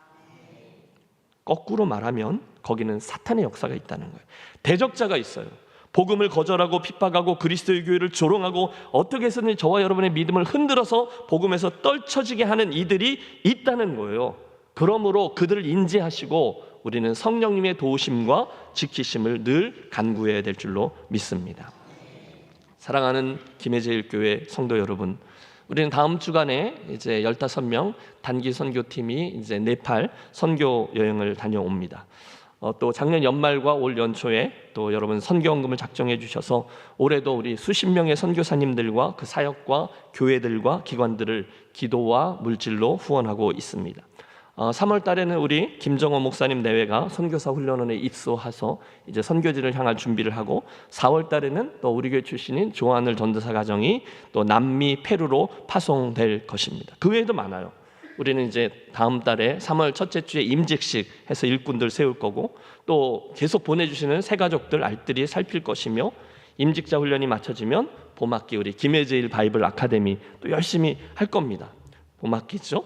Speaker 4: 거꾸로 말하면 거기는 사탄의 역사가 있다는 거예요. 대적자가 있어요. 복음을 거절하고 핍박하고 그리스도의 교회를 조롱하고 어떻게 해서든 저와 여러분의 믿음을 흔들어서 복음에서 떨쳐지게 하는 이들이 있다는 거예요. 그러므로 그들을 인지하시고 우리는 성령님의 도우심과 지키심을 늘 간구해야 될 줄로 믿습니다. 사랑하는 김해제일교회 성도 여러분, 우리는 다음 주간에 이제 15명 단기 선교팀이 이제 네팔 선교 여행을 다녀옵니다. 또 작년 연말과 올 연초에 또 여러분 선교헌금을 작정해 주셔서 올해도 우리 수십 명의 선교사님들과 그 사역과 교회들과 기관들을 기도와 물질로 후원하고 있습니다. 3월 달에는 우리 김정호 목사님 내외가 선교사 훈련원에 입소해서 이제 선교지를 향할 준비를 하고, 4월 달에는 또 우리 교회 출신인 조한을 전도사 가정이 또 남미 페루로 파송될 것입니다. 그 외에도 많아요. 우리는 이제 다음 달에 3월 첫째 주에 임직식 해서 일꾼들 세울 거고, 또 계속 보내주시는 새 가족들 알뜰히 살필 것이며, 임직자 훈련이 마쳐지면 봄학기 우리 김해제일 바이블 아카데미 또 열심히 할 겁니다. 봄학기죠.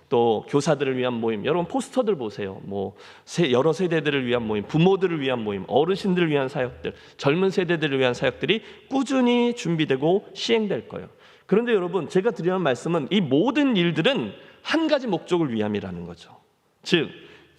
Speaker 4: 또 교사들을 위한 모임, 여러분 포스터들 보세요. 여러 세대들을 위한 모임, 부모들을 위한 모임, 어르신들을 위한 사역들, 젊은 세대들을 위한 사역들이 꾸준히 준비되고 시행될 거예요. 그런데 여러분, 제가 드리는 말씀은 이 모든 일들은 한 가지 목적을 위함이라는 거죠. 즉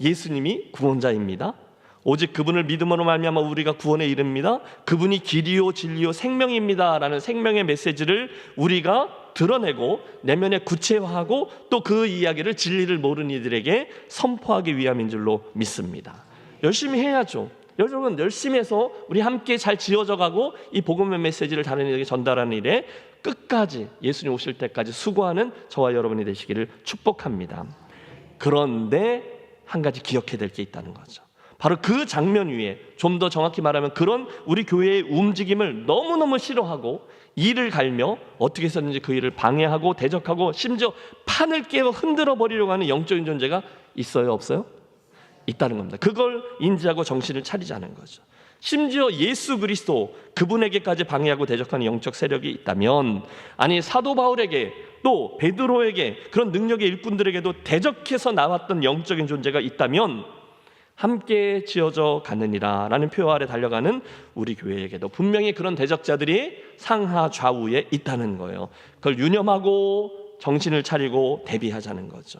Speaker 4: 예수님이 구원자입니다. 오직 그분을 믿음으로 말미암아 우리가 구원에 이릅니다. 그분이 길이요 진리요 생명입니다 라는 생명의 메시지를 우리가 드러내고 내면에 구체화하고 또 그 이야기를 진리를 모르는 이들에게 선포하기 위함인 줄로 믿습니다. 열심히 해야죠. 여러분 열심히 해서 우리 함께 잘 지어져 가고 이 복음의 메시지를 다른 이들에게 전달하는 일에 끝까지 예수님 오실 때까지 수고하는 저와 여러분이 되시기를 축복합니다. 그런데 한 가지 기억해야 될 게 있다는 거죠. 바로 그 장면 위에, 좀 더 정확히 말하면 그런 우리 교회의 움직임을 너무너무 싫어하고 이를 갈며 어떻게 해서든지 그 일을 방해하고 대적하고 심지어 판을 깨워 흔들어 버리려고 하는 영적인 존재가 있어요, 없어요? 있다는 겁니다. 그걸 인지하고 정신을 차리자는 거죠. 심지어 예수 그리스도 그분에게까지 방해하고 대적하는 영적 세력이 있다면, 아니 사도 바울에게 또 베드로에게 그런 능력의 일꾼들에게도 대적해서 나왔던 영적인 존재가 있다면, 함께 지어져 가느니라 라는 표어 아래 달려가는 우리 교회에게도 분명히 그런 대적자들이 상하 좌우에 있다는 거예요. 그걸 유념하고 정신을 차리고 대비하자는 거죠.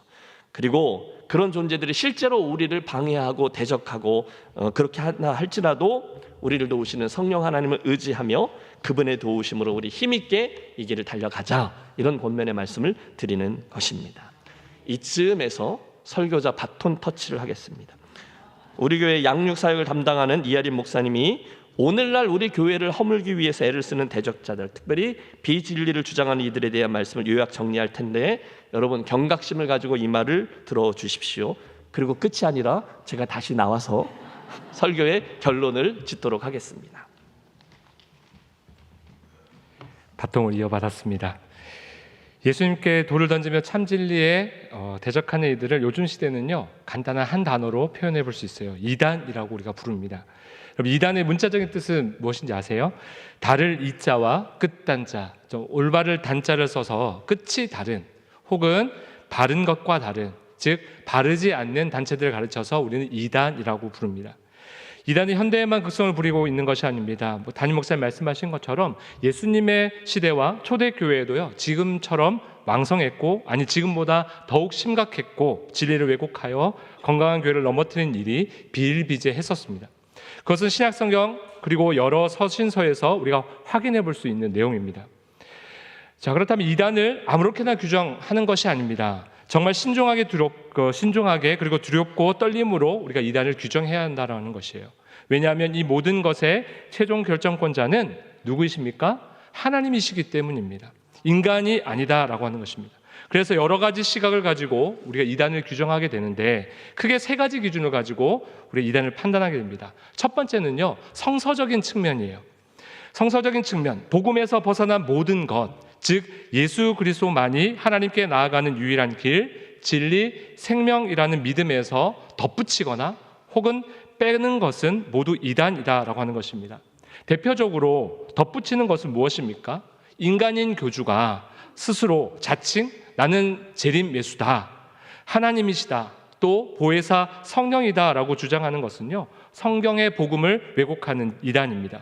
Speaker 4: 그리고 그런 존재들이 실제로 우리를 방해하고 대적하고 그렇게 하나 할지라도 우리를 도우시는 성령 하나님을 의지하며 그분의 도우심으로 우리 힘있게 이 길을 달려가자, 이런 권면의 말씀을 드리는 것입니다. 이쯤에서 설교자 바톤 터치를 하겠습니다. 우리 교회 양육사역을 담당하는 이하림 목사님이 오늘날 우리 교회를 허물기 위해서 애를 쓰는 대적자들, 특별히 비진리를 주장하는 이들에 대한 말씀을 요약 정리할 텐데 여러분 경각심을 가지고 이 말을 들어주십시오. 그리고 끝이 아니라 제가 다시 나와서 설교의 결론을 짓도록 하겠습니다.
Speaker 2: 바통을 이어받았습니다. 예수님께 돌을 던지며 참진리에 대적하는 이들을 요즘 시대는요 간단한 한 단어로 표현해 볼 수 있어요. 이단이라고 우리가 부릅니다. 여러분, 이단의 문자적인 뜻은 무엇인지 아세요? 다를 이자와 끝단자, 좀 올바를 단자를 써서 끝이 다른 혹은 바른 것과 다른, 즉 바르지 않는 단체들을 가르쳐서 우리는 이단이라고 부릅니다. 이단이 현대에만 극성을 부리고 있는 것이 아닙니다. 담임 목사님 말씀하신 것처럼 예수님의 시대와 초대교회에도요 지금처럼 왕성했고, 아니 지금보다 더욱 심각했고 진리를 왜곡하여 건강한 교회를 넘어뜨린 일이 비일비재했었습니다. 그것은 신약성경 그리고 여러 서신서에서 우리가 확인해 볼 수 있는 내용입니다. 자, 그렇다면 이단을 아무렇게나 규정하는 것이 아닙니다. 정말 신중하게 그리고 두렵고 떨림으로 우리가 이단을 규정해야 한다는 것이에요. 왜냐하면 이 모든 것의 최종 결정권자는 누구이십니까? 하나님이시기 때문입니다. 인간이 아니다라고 하는 것입니다. 그래서 여러 가지 시각을 가지고 우리가 이단을 규정하게 되는데 크게 세 가지 기준을 가지고 우리가 이단을 판단하게 됩니다. 첫 번째는요, 성서적인 측면이에요. 성서적인 측면, 복음에서 벗어난 모든 것, 즉 예수 그리스도만이 하나님께 나아가는 유일한 길, 진리, 생명이라는 믿음에서 덧붙이거나 혹은 빼는 것은 모두 이단이다라고 하는 것입니다. 대표적으로 덧붙이는 것은 무엇입니까? 인간인 교주가 스스로 자칭 나는 재림 예수다, 하나님이시다, 또 보혜사 성령이다라고 주장하는 것은요 성경의 복음을 왜곡하는 이단입니다.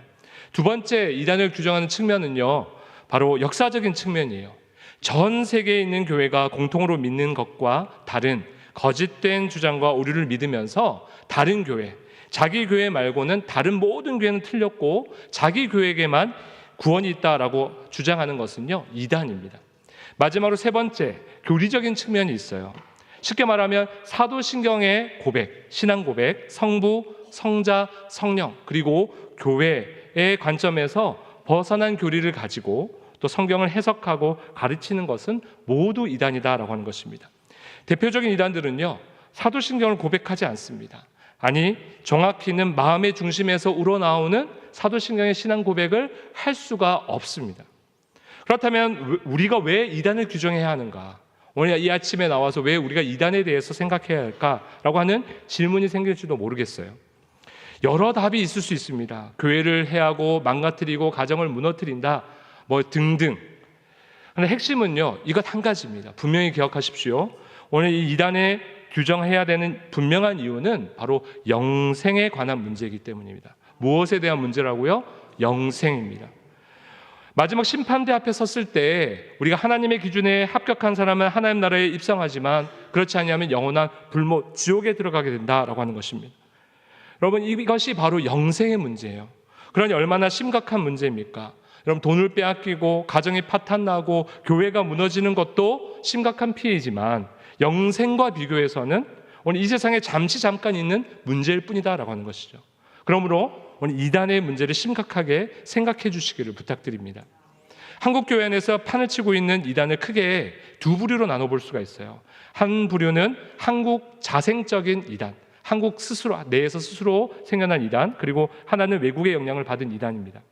Speaker 2: 두 번째 이단을 규정하는 측면은요 바로 역사적인 측면이에요. 전 세계에 있는 교회가 공통으로 믿는 것과 다른 거짓된 주장과 오류를 믿으면서 다른 교회, 자기 교회 말고는 다른 모든 교회는 틀렸고 자기 교회에게만 구원이 있다라고 주장하는 것은요 이단입니다. 마지막으로 세 번째, 교리적인 측면이 있어요. 쉽게 말하면 사도신경의 고백, 신앙 고백, 성부, 성자, 성령, 그리고 교회의 관점에서 벗어난 교리를 가지고 또 성경을 해석하고 가르치는 것은 모두 이단이다라고 하는 것입니다. 대표적인 이단들은요 사도신경을 고백하지 않습니다. 아니 정확히는 마음의 중심에서 우러나오는 사도신경의 신앙 고백을 할 수가 없습니다. 그렇다면 우리가 왜 이단을 규정해야 하는가? 오늘 이 아침에 나와서 왜 우리가 이단에 대해서 생각해야 할까라고 하는 질문이 생길지도 모르겠어요. 여러 답이 있을 수 있습니다. 교회를 해하고 망가뜨리고 가정을 무너뜨린다 뭐 등등. 그런데 핵심은요 이것 한 가지입니다. 분명히 기억하십시오. 오늘 이 이단에 규정해야 되는 분명한 이유는 바로 영생에 관한 문제이기 때문입니다. 무엇에 대한 문제라고요? 영생입니다. 마지막 심판대 앞에 섰을 때 우리가 하나님의 기준에 합격한 사람은 하나님 나라에 입성하지만 그렇지 않으면 영원한 불못 지옥에 들어가게 된다라고 하는 것입니다. 여러분 이것이 바로 영생의 문제예요. 그러니 얼마나 심각한 문제입니까? 여러분 돈을 빼앗기고 가정이 파탄나고 교회가 무너지는 것도 심각한 피해이지만 영생과 비교해서는 오늘 이 세상에 잠깐 있는 문제일 뿐이다라고 하는 것이죠. 그러므로 오늘 이단의 문제를 심각하게 생각해 주시기를 부탁드립니다. 한국 교회 안에서 판을 치고 있는 이단을 크게 두 부류로 나눠볼 수가 있어요. 한 부류는 한국 자생적인 이단, 한국 스스로 내에서 스스로 생겨난 이단, 그리고 하나는 외국의 영향을 받은 이단입니다.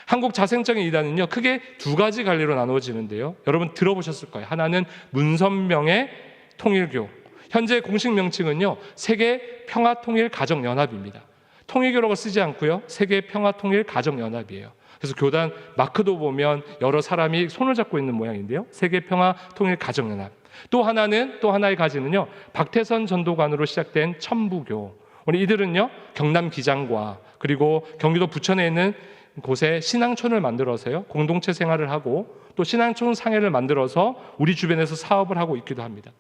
Speaker 2: 한국 자생적인 이단은요 크게 두 가지 갈래로 나누어지는데요. 여러분 들어보셨을 거예요. 하나는 문선명의 통일교, 현재 공식 명칭은요 세계 평화통일가정연합입니다. 통일교라고 쓰지 않고요 세계 평화통일가정연합이에요. 그래서 교단 마크도 보면 여러 사람이 손을 잡고 있는 모양인데요, 세계 평화통일가정연합. 또 하나의 가지는요 박태선 전도관으로 시작된 천부교, 우리 이들은요, 경남 기장과 그리고 경기도 부천에 있는 곳에 신앙촌을 만들어서요, 공동체 생활을 하고 또 신앙촌 상회를 만들어서 우리 주변에서 사업을 하고 있기도 합니다.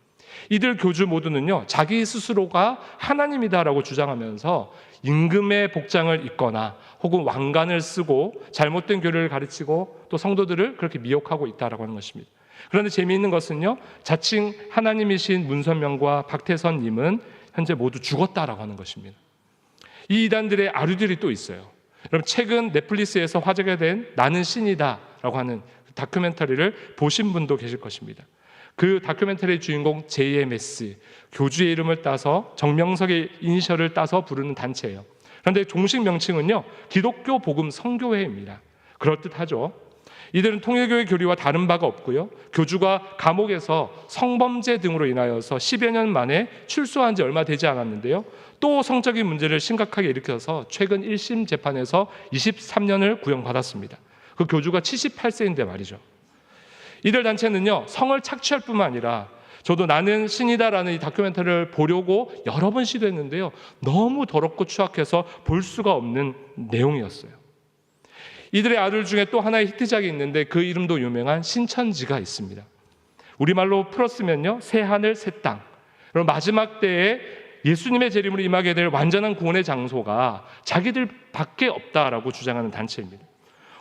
Speaker 2: 이들 교주 모두는요, 자기 스스로가 하나님이다라고 주장하면서 임금의 복장을 입거나 혹은 왕관을 쓰고 잘못된 교리를 가르치고 또 성도들을 그렇게 미혹하고 있다라고 하는 것입니다. 그런데 재미있는 것은요, 자칭 하나님이신 문선명과 박태선님은 현재 모두 죽었다라고 하는 것입니다. 이 이단들의 아류들이 또 있어요. 여러분, 최근 넷플릭스에서 화제가 된 나는 신이다라고 하는 다큐멘터리를 보신 분도 계실 것입니다. 그 다큐멘터리의 주인공 JMS, 교주의 이름을 따서 정명석의 이니셜을 따서 부르는 단체예요. 그런데 종식 명칭은요, 기독교 복음 선교회입니다. 그럴듯하죠. 이들은 통일교의 교리와 다른 바가 없고요, 교주가 감옥에서 성범죄 등으로 인하여서 10여 년 만에 출소한 지 얼마 되지 않았는데요, 또 성적인 문제를 심각하게 일으켜서 최근 1심 재판에서 23년을 구형받았습니다. 그 교주가 78세인데 말이죠. 이들 단체는요, 성을 착취할 뿐만 아니라 저도 나는 신이다라는 이 다큐멘터리를 보려고 여러 번 시도했는데요, 너무 더럽고 추악해서 볼 수가 없는 내용이었어요. 이들의 아들 중에 또 하나의 히트작이 있는데 그 이름도 유명한 신천지가 있습니다. 우리말로 풀었으면요, 새 하늘 새 땅. 그럼 마지막 때에 예수님의 재림으로 임하게 될 완전한 구원의 장소가 자기들 밖에 없다라고 주장하는 단체입니다.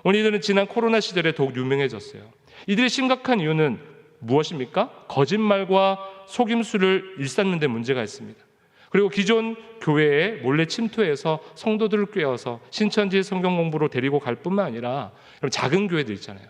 Speaker 2: 오늘 이들은 지난 코로나 시절에 더욱 유명해졌어요. 이들의 심각한 이유는 무엇입니까? 거짓말과 속임수를 일삼는 데 문제가 있습니다. 그리고 기존 교회에 몰래 침투해서 성도들을 꿰어서 신천지 성경 공부로 데리고 갈 뿐만 아니라 작은 교회들 있잖아요.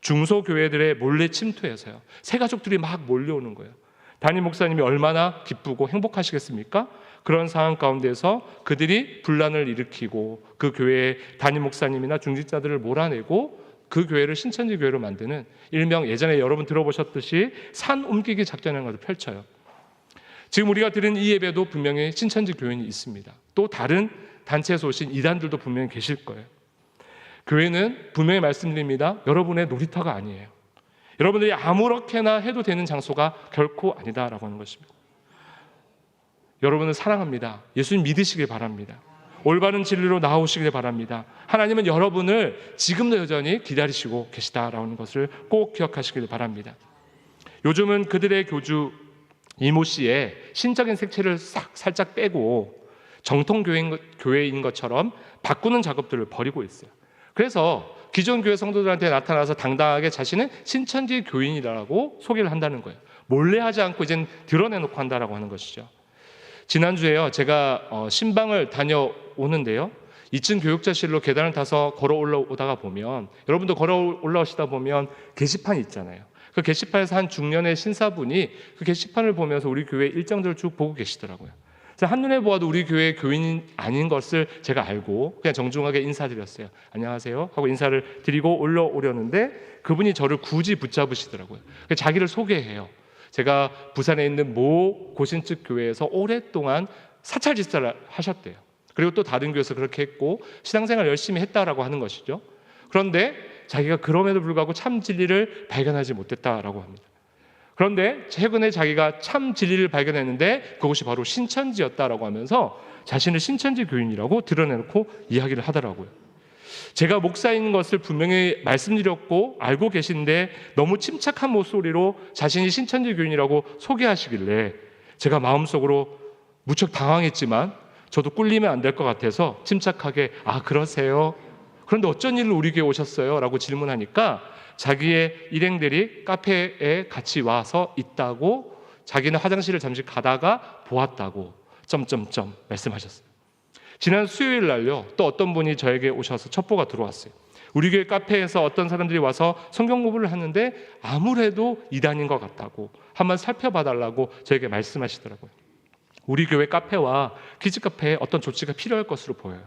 Speaker 2: 중소교회들의 몰래 침투해서요, 새가족들이 막 몰려오는 거예요. 담임 목사님이 얼마나 기쁘고 행복하시겠습니까? 그런 상황 가운데서 그들이 분란을 일으키고 그 교회의 담임 목사님이나 중직자들을 몰아내고 그 교회를 신천지 교회로 만드는, 일명 예전에 여러분 들어보셨듯이 산 옮기기 작전이라는 것을 펼쳐요. 지금 우리가 드린 이 예배도 분명히 신천지 교인이 있습니다. 또 다른 단체에서 오신 이단들도 분명히 계실 거예요. 교회는 분명히 말씀드립니다, 여러분의 놀이터가 아니에요. 여러분들이 아무렇게나 해도 되는 장소가 결코 아니다라고 하는 것입니다. 여러분을 사랑합니다. 예수님 믿으시길 바랍니다. 올바른 진리로 나오시길 바랍니다. 하나님은 여러분을 지금도 여전히 기다리시고 계시다라는 것을 꼭 기억하시길 바랍니다. 요즘은 그들의 교주 이모 씨의 신적인 색채를 살짝 빼고 정통 교회인 것처럼 바꾸는 작업들을 벌이고 있어요. 그래서 기존 교회 성도들한테 나타나서 당당하게 자신은 신천지 교인이라고 소개를 한다는 거예요. 몰래 하지 않고 이젠 드러내놓고 한다라고 하는 것이죠. 지난주에요, 제가 신방을 다녀오는데요, 2층 교육자실로 계단을 타서 걸어 올라오다가 보면, 여러분도 걸어 올라오시다 보면 게시판이 있잖아요. 그 게시판에서 한 중년의 신사분이 그 게시판을 보면서 우리 교회 일정들을 쭉 보고 계시더라고요. 그래서 한눈에 보아도 우리 교회 교인이 아닌 것을 제가 알고 그냥 정중하게 인사드렸어요. 안녕하세요 하고 인사를 드리고 올라오려는데 그분이 저를 굳이 붙잡으시더라고요. 자기를 소개해요. 제가 부산에 있는 모 고신측 교회에서 오랫동안 사찰 집사를 하셨대요. 그리고 또 다른 교회에서 그렇게 했고 신앙생활 열심히 했다라고 하는 것이죠. 그런데 자기가 그럼에도 불구하고 참 진리를 발견하지 못했다라고 합니다. 그런데 최근에 자기가 참 진리를 발견했는데 그것이 바로 신천지였다라고 하면서 자신을 신천지 교인이라고 드러내놓고 이야기를 하더라고요. 제가 목사인 것을 분명히 말씀드렸고 알고 계신데 너무 침착한 목소리로 자신이 신천지 교인이라고 소개하시길래 제가 마음속으로 무척 당황했지만 저도 꿀리면 안 될 것 같아서 침착하게 아 그러세요? 그런데 어쩐 일로 우리 교회 오셨어요? 라고 질문하니까 자기의 일행들이 카페에 같이 와서 있다고, 자기는 화장실을 잠시 가다가 보았다고 말씀하셨어요. 지난 수요일 날요, 또 어떤 분이 저에게 오셔서 첩보가 들어왔어요. 우리 교회 카페에서 어떤 사람들이 와서 성경 공부를 하는데 아무래도 이단인 것 같다고 한번 살펴봐달라고 저에게 말씀하시더라고요. 우리 교회 카페와 키즈카페에 어떤 조치가 필요할 것으로 보여요.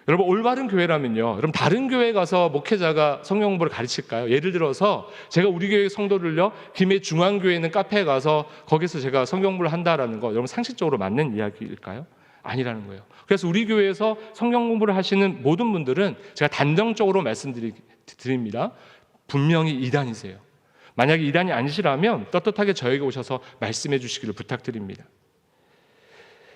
Speaker 2: 여러분, 올바른 교회라면요, 여러분 다른 교회에 가서 목회자가 성경 공부를 가르칠까요? 예를 들어서 제가 우리 교회 성도들요, 김해 중앙교회에 있는 카페에 가서 거기서 제가 성경 공부를 한다라는 거 여러분 상식적으로 맞는 이야기일까요? 아니라는 거예요. 그래서 우리 교회에서 성경 공부를 하시는 모든 분들은 제가 단정적으로 말씀드립니다. 분명히 이단이세요. 만약에 이단이 아니시라면 떳떳하게 저에게 오셔서 말씀해 주시기를 부탁드립니다.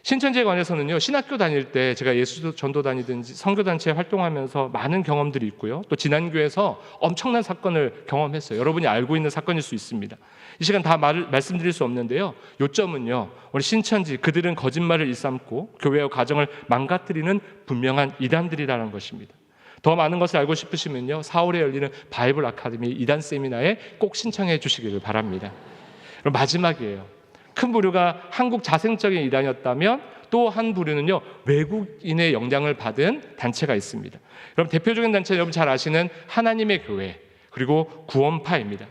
Speaker 2: 신천지에 관해서는요, 신학교 다닐 때 제가 예수 전도 다니든지 선교단체 활동하면서 많은 경험들이 있고요. 또 지난교에서 엄청난 사건을 경험했어요. 여러분이 알고 있는 사건일 수 있습니다. 이 시간 다 말씀드릴 수 없는데요. 요점은요, 우리 신천지 그들은 거짓말을 일삼고 교회와 가정을 망가뜨리는 분명한 이단들이라는 것입니다. 더 많은 것을 알고 싶으시면요, 4월에 열리는 바이블 아카데미 이단 세미나에 꼭 신청해 주시기를 바랍니다. 그럼 마지막이에요. 큰 부류가 한국 자생적인 이단이었다면 또 한 부류는요, 외국인의 영향을 받은 단체가 있습니다. 그럼 대표적인 단체 여러분 잘 아시는 하나님의 교회 그리고 구원파입니다.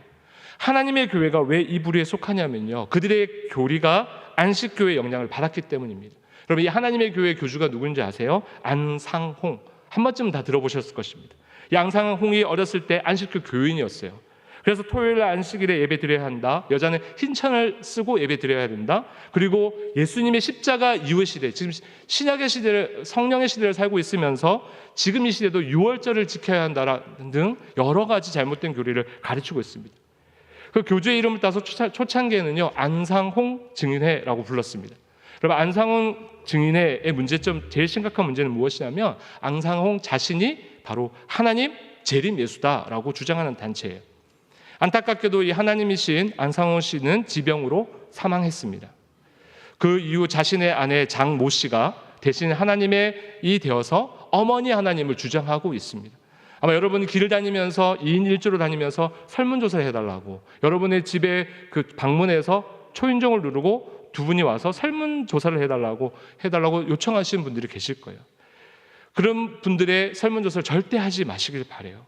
Speaker 2: 하나님의 교회가 왜 이 부류에 속하냐면요, 그들의 교리가 안식교의 영향을 받았기 때문입니다. 여러분 이 하나님의 교회 교주가 누군지 아세요? 안상홍. 한 번쯤은 다 들어보셨을 것입니다. 이 안상홍이 어렸을 때 안식교 교인이었어요. 그래서 토요일 안식일에 예배 드려야 한다. 여자는 흰천을 쓰고 예배 드려야 된다. 그리고 예수님의 십자가 이후 시대, 지금 신약의 시대를, 성령의 시대를 살고 있으면서 지금 이 시대도 유월절을 지켜야 한다 등 여러 가지 잘못된 교리를 가르치고 있습니다. 그 교주의 이름을 따서 초창기에는요, 안상홍 증인회라고 불렀습니다. 여러분 안상홍 증인회의 문제점, 제일 심각한 문제는 무엇이냐면 안상홍 자신이 바로 하나님 재림 예수다라고 주장하는 단체예요. 안타깝게도 이 하나님이신 안상홍 씨는 지병으로 사망했습니다. 그 이후 자신의 아내 장모 씨가 대신 하나님의 이 되어서 어머니 하나님을 주장하고 있습니다. 아마 여러분이 길을 다니면서 2인 1조로 다니면서 설문조사를 해달라고, 여러분의 집에 그 방문해서 초인종을 누르고 두 분이 와서 설문조사를 해달라고 요청하시는 분들이 계실 거예요. 그런 분들의 설문조사를 절대 하지 마시길 바라요.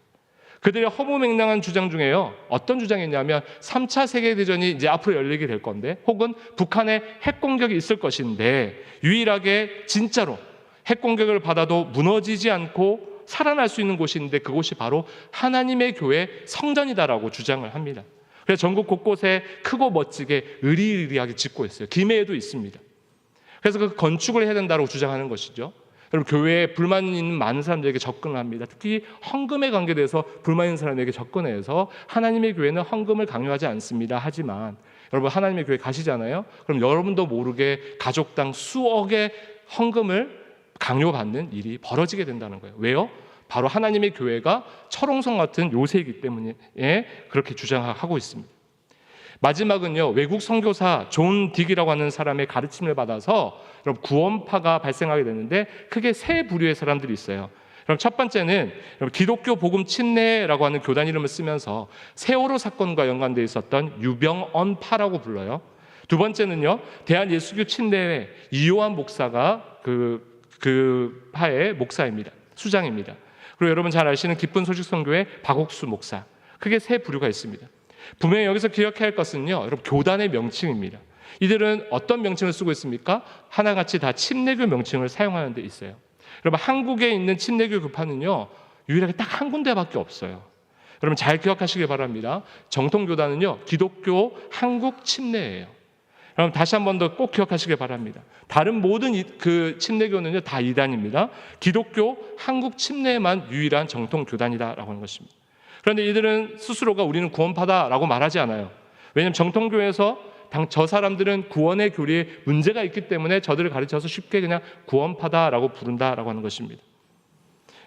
Speaker 2: 그들의 허무맹랑한 주장 중에요, 어떤 주장이냐면 3차 세계대전이 이제 앞으로 열리게 될 건데, 혹은 북한의 핵공격이 있을 것인데 유일하게 진짜로 핵공격을 받아도 무너지지 않고 살아날 수 있는 곳이 있는데 그곳이 바로 하나님의 교회 성전이다라고 주장을 합니다. 그래서 전국 곳곳에 크고 멋지게 의리의리하게 짓고 있어요. 김해에도 있습니다. 그래서 그 건축을 해야 된다고 주장하는 것이죠. 여러분 교회에 불만 있는 많은 사람들에게 접근을 합니다. 특히 헌금에 관계돼서 불만 있는 사람에게 접근해서 하나님의 교회는 헌금을 강요하지 않습니다. 하지만 여러분 하나님의 교회 가시잖아요. 그럼 여러분도 모르게 가족당 수억의 헌금을 강요받는 일이 벌어지게 된다는 거예요. 왜요? 바로 하나님의 교회가 철옹성 같은 요새이기 때문에 그렇게 주장하고 있습니다. 마지막은요, 외국 선교사 존 딕이라고 하는 사람의 가르침을 받아서 여러분 구원파가 발생하게 되는데 크게 세 부류의 사람들이 있어요. 그럼 첫 번째는 기독교 복음 침례라고 하는 교단 이름을 쓰면서 세월호 사건과 연관되어 있었던 유병언파라고 불러요. 두 번째는요, 대한예수교 침례회 이요한 목사가 그 파의 목사입니다. 수장입니다. 그리고 여러분 잘 아시는 기쁜 소식 선교회 박옥수 목사. 크게 세 부류가 있습니다. 분명히 여기서 기억해야 할 것은요, 여러분 교단의 명칭입니다. 이들은 어떤 명칭을 쓰고 있습니까? 하나같이 다 침례교 명칭을 사용하는 데 있어요. 여러분 한국에 있는 침례교 교파는요, 유일하게 딱 한 군데밖에 없어요. 여러분 잘 기억하시길 바랍니다. 정통교단은요, 기독교 한국 침례예요. 여러분 다시 한 번 더 꼭 기억하시길 바랍니다. 다른 모든 그 침례교는요 다 이단입니다. 기독교 한국 침례만 유일한 정통교단이다라고 하는 것입니다. 그런데 이들은 스스로가 우리는 구원파다라고 말하지 않아요. 왜냐하면 정통교회에서 저 사람들은 구원의 교리에 문제가 있기 때문에 저들을 가르쳐서 쉽게 그냥 구원파다라고 부른다라고 하는 것입니다.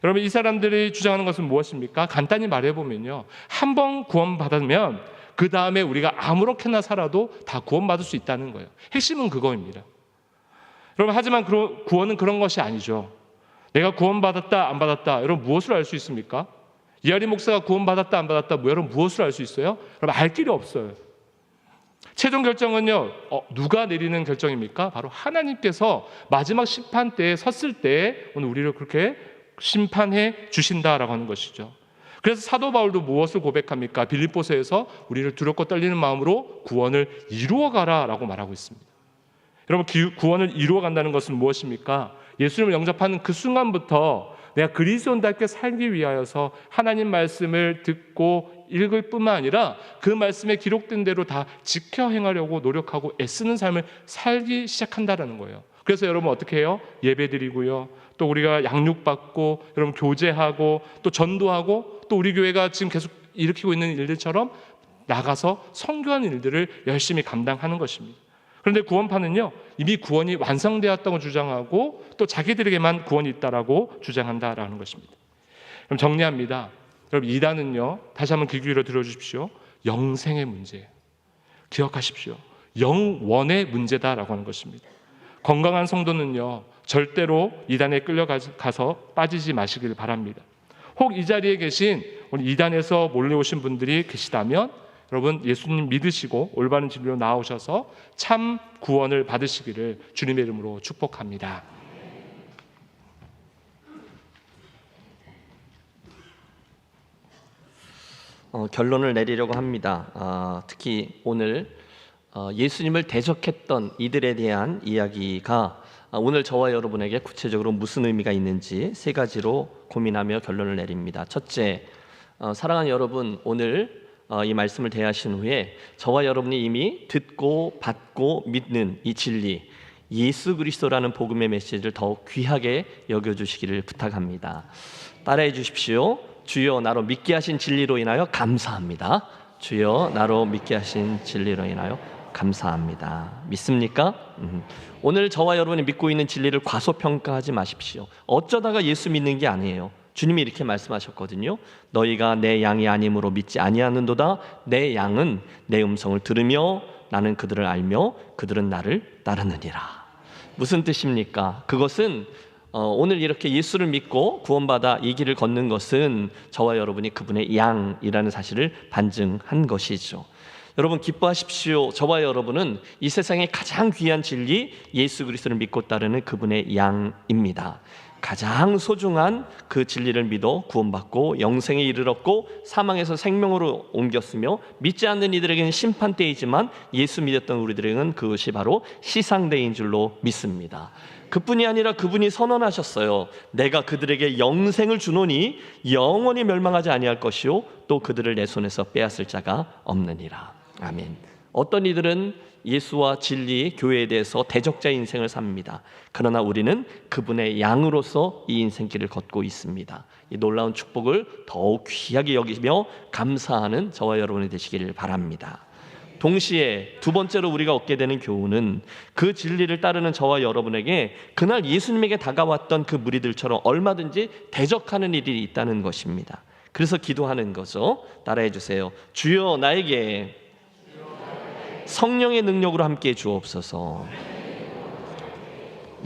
Speaker 2: 여러분 이 사람들이 주장하는 것은 무엇입니까? 간단히 말해보면요, 한 번 구원받으면 그 다음에 우리가 아무렇게나 살아도 다 구원받을 수 있다는 거예요. 핵심은 그거입니다. 여러분 하지만 구원은 그런 것이 아니죠. 내가 구원받았다 안 받았다, 여러분 무엇을 알 수 있습니까? 이하리 목사가 구원받았다 안 받았다, 여러분 무엇을 알 수 있어요? 여러분 알 길이 없어요. 최종 결정은요, 누가 내리는 결정입니까? 바로 하나님께서 마지막 심판 때에 섰을 때 오늘 우리를 그렇게 심판해 주신다라고 하는 것이죠. 그래서 사도 바울도 무엇을 고백합니까? 빌립보서에서 우리를 두렵고 떨리는 마음으로 구원을 이루어가라라고 말하고 있습니다. 여러분 구원을 이루어간다는 것은 무엇입니까? 예수님을 영접하는 그 순간부터 내가 그리스도인답게 살기 위하여서 하나님 말씀을 듣고 읽을 뿐만 아니라 그 말씀에 기록된 대로 다 지켜 행하려고 노력하고 애쓰는 삶을 살기 시작한다는 거예요. 그래서 여러분 어떻게 해요? 예배드리고요, 또 우리가 양육받고 여러분 교제하고 또 전도하고 또 우리 교회가 지금 계속 일으키고 있는 일들처럼 나가서 선교하는 일들을 열심히 감당하는 것입니다. 그런데 구원파는요, 이미 구원이 완성되었다고 주장하고 또 자기들에게만 구원이 있다라고 주장한다라는 것입니다. 그럼 정리합니다. 여러분, 이단은요, 다시 한번 귀 기울여 들어주십시오. 영생의 문제예요. 기억하십시오. 영원의 문제다라고 하는 것입니다. 건강한 성도는요, 절대로 이단에 끌려가서 빠지지 마시길 바랍니다. 혹 이 자리에 계신 우리 이단에서 몰려오신 분들이 계시다면 여러분, 예수님 믿으시고 올바른 진리로 나오셔서 참 구원을 받으시기를 주님의 이름으로 축복합니다.
Speaker 4: 결론을 내리려고 합니다. 특히 오늘 예수님을 대적했던 이들에 대한 이야기가 오늘 저와 여러분에게 구체적으로 무슨 의미가 있는지 세 가지로 고민하며 결론을 내립니다. 첫째, 사랑하는 여러분, 오늘 이 말씀을 대하신 후에 저와 여러분이 이미 듣고 받고 믿는 이 진리, 예수 그리스도라는 복음의 메시지를 더욱 귀하게 여겨주시기를 부탁합니다. 따라해 주십시오. 주여, 나로 믿게 하신 진리로 인하여 감사합니다. 주여, 나로 믿게 하신 진리로 인하여 감사합니다. 믿습니까? 오늘 저와 여러분이 믿고 있는 진리를 과소평가하지 마십시오. 어쩌다가 예수 믿는 게 아니에요. 주님이 이렇게 말씀하셨거든요. 너희가 내 양이 아님으로 믿지 아니하는도다. 내 양은 내 음성을 들으며 나는 그들을 알며 그들은 나를 따르느니라. 무슨 뜻입니까? 그것은 오늘 이렇게 예수를 믿고 구원받아 이 길을 걷는 것은 저와 여러분이 그분의 양이라는 사실을 반증한 것이죠. 여러분, 기뻐하십시오. 저와 여러분은 이 세상의 가장 귀한 진리, 예수 그리스도를 믿고 따르는 그분의 양입니다. 가장 소중한 그 진리를 믿어 구원받고 영생에 이르렀고 사망에서 생명으로 옮겼으며, 믿지 않는 이들에게는 심판대이지만 예수 믿었던 우리들에게는 그것이 바로 시상대인 줄로 믿습니다. 그뿐이 아니라 그분이 선언하셨어요. 내가 그들에게 영생을 주노니 영원히 멸망하지 아니할 것이요 또 그들을 내 손에서 빼앗을 자가 없느니라. 아멘. 어떤 이들은 예수와 진리, 교회에 대해서 대적자의 인생을 삽니다. 그러나 우리는 그분의 양으로서 이 인생길을 걷고 있습니다. 이 놀라운 축복을 더욱 귀하게 여기며 감사하는 저와 여러분이 되시기를 바랍니다. 동시에 두 번째로 우리가 얻게 되는 교훈은 그 진리를 따르는 저와 여러분에게 그날 예수님에게 다가왔던 그 무리들처럼 얼마든지 대적하는 일이 있다는 것입니다. 그래서 기도하는 거죠. 따라해 주세요. 주여, 나에게 성령의 능력으로 함께해 주옵소서.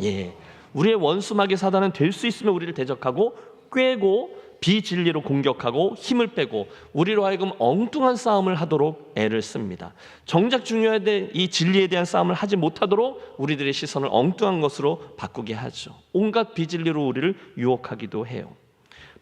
Speaker 4: 예, 우리의 원수 마귀 사단은 될 수 있으면 우리를 대적하고 꾀고 비진리로 공격하고 힘을 빼고 우리로 하여금 엉뚱한 싸움을 하도록 애를 씁니다. 정작 중요해야 될 이 진리에 대한 싸움을 하지 못하도록 우리들의 시선을 엉뚱한 것으로 바꾸게 하죠. 온갖 비진리로 우리를 유혹하기도 해요.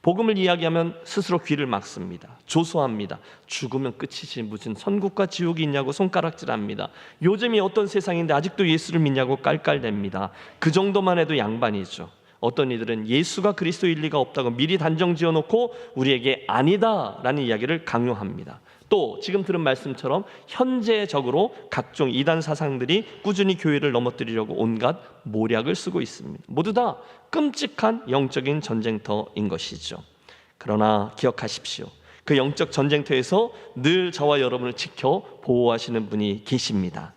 Speaker 4: 복음을 이야기하면 스스로 귀를 막습니다. 조소합니다. 죽으면 끝이지 무슨 천국과 지옥이 있냐고 손가락질합니다. 요즘이 어떤 세상인데 아직도 예수를 믿냐고 깔깔댑니다. 그 정도만 해도 양반이죠. 어떤 이들은 예수가 그리스도일 리가 없다고 미리 단정 지어놓고 우리에게 아니다라는 이야기를 강요합니다. 또 지금 들은 말씀처럼 현재적으로 각종 이단 사상들이 꾸준히 교회를 넘어뜨리려고 온갖 모략을 쓰고 있습니다. 모두 다 끔찍한 영적인 전쟁터인 것이죠. 그러나 기억하십시오. 그 영적 전쟁터에서 늘 저와 여러분을 지켜 보호하시는 분이 계십니다.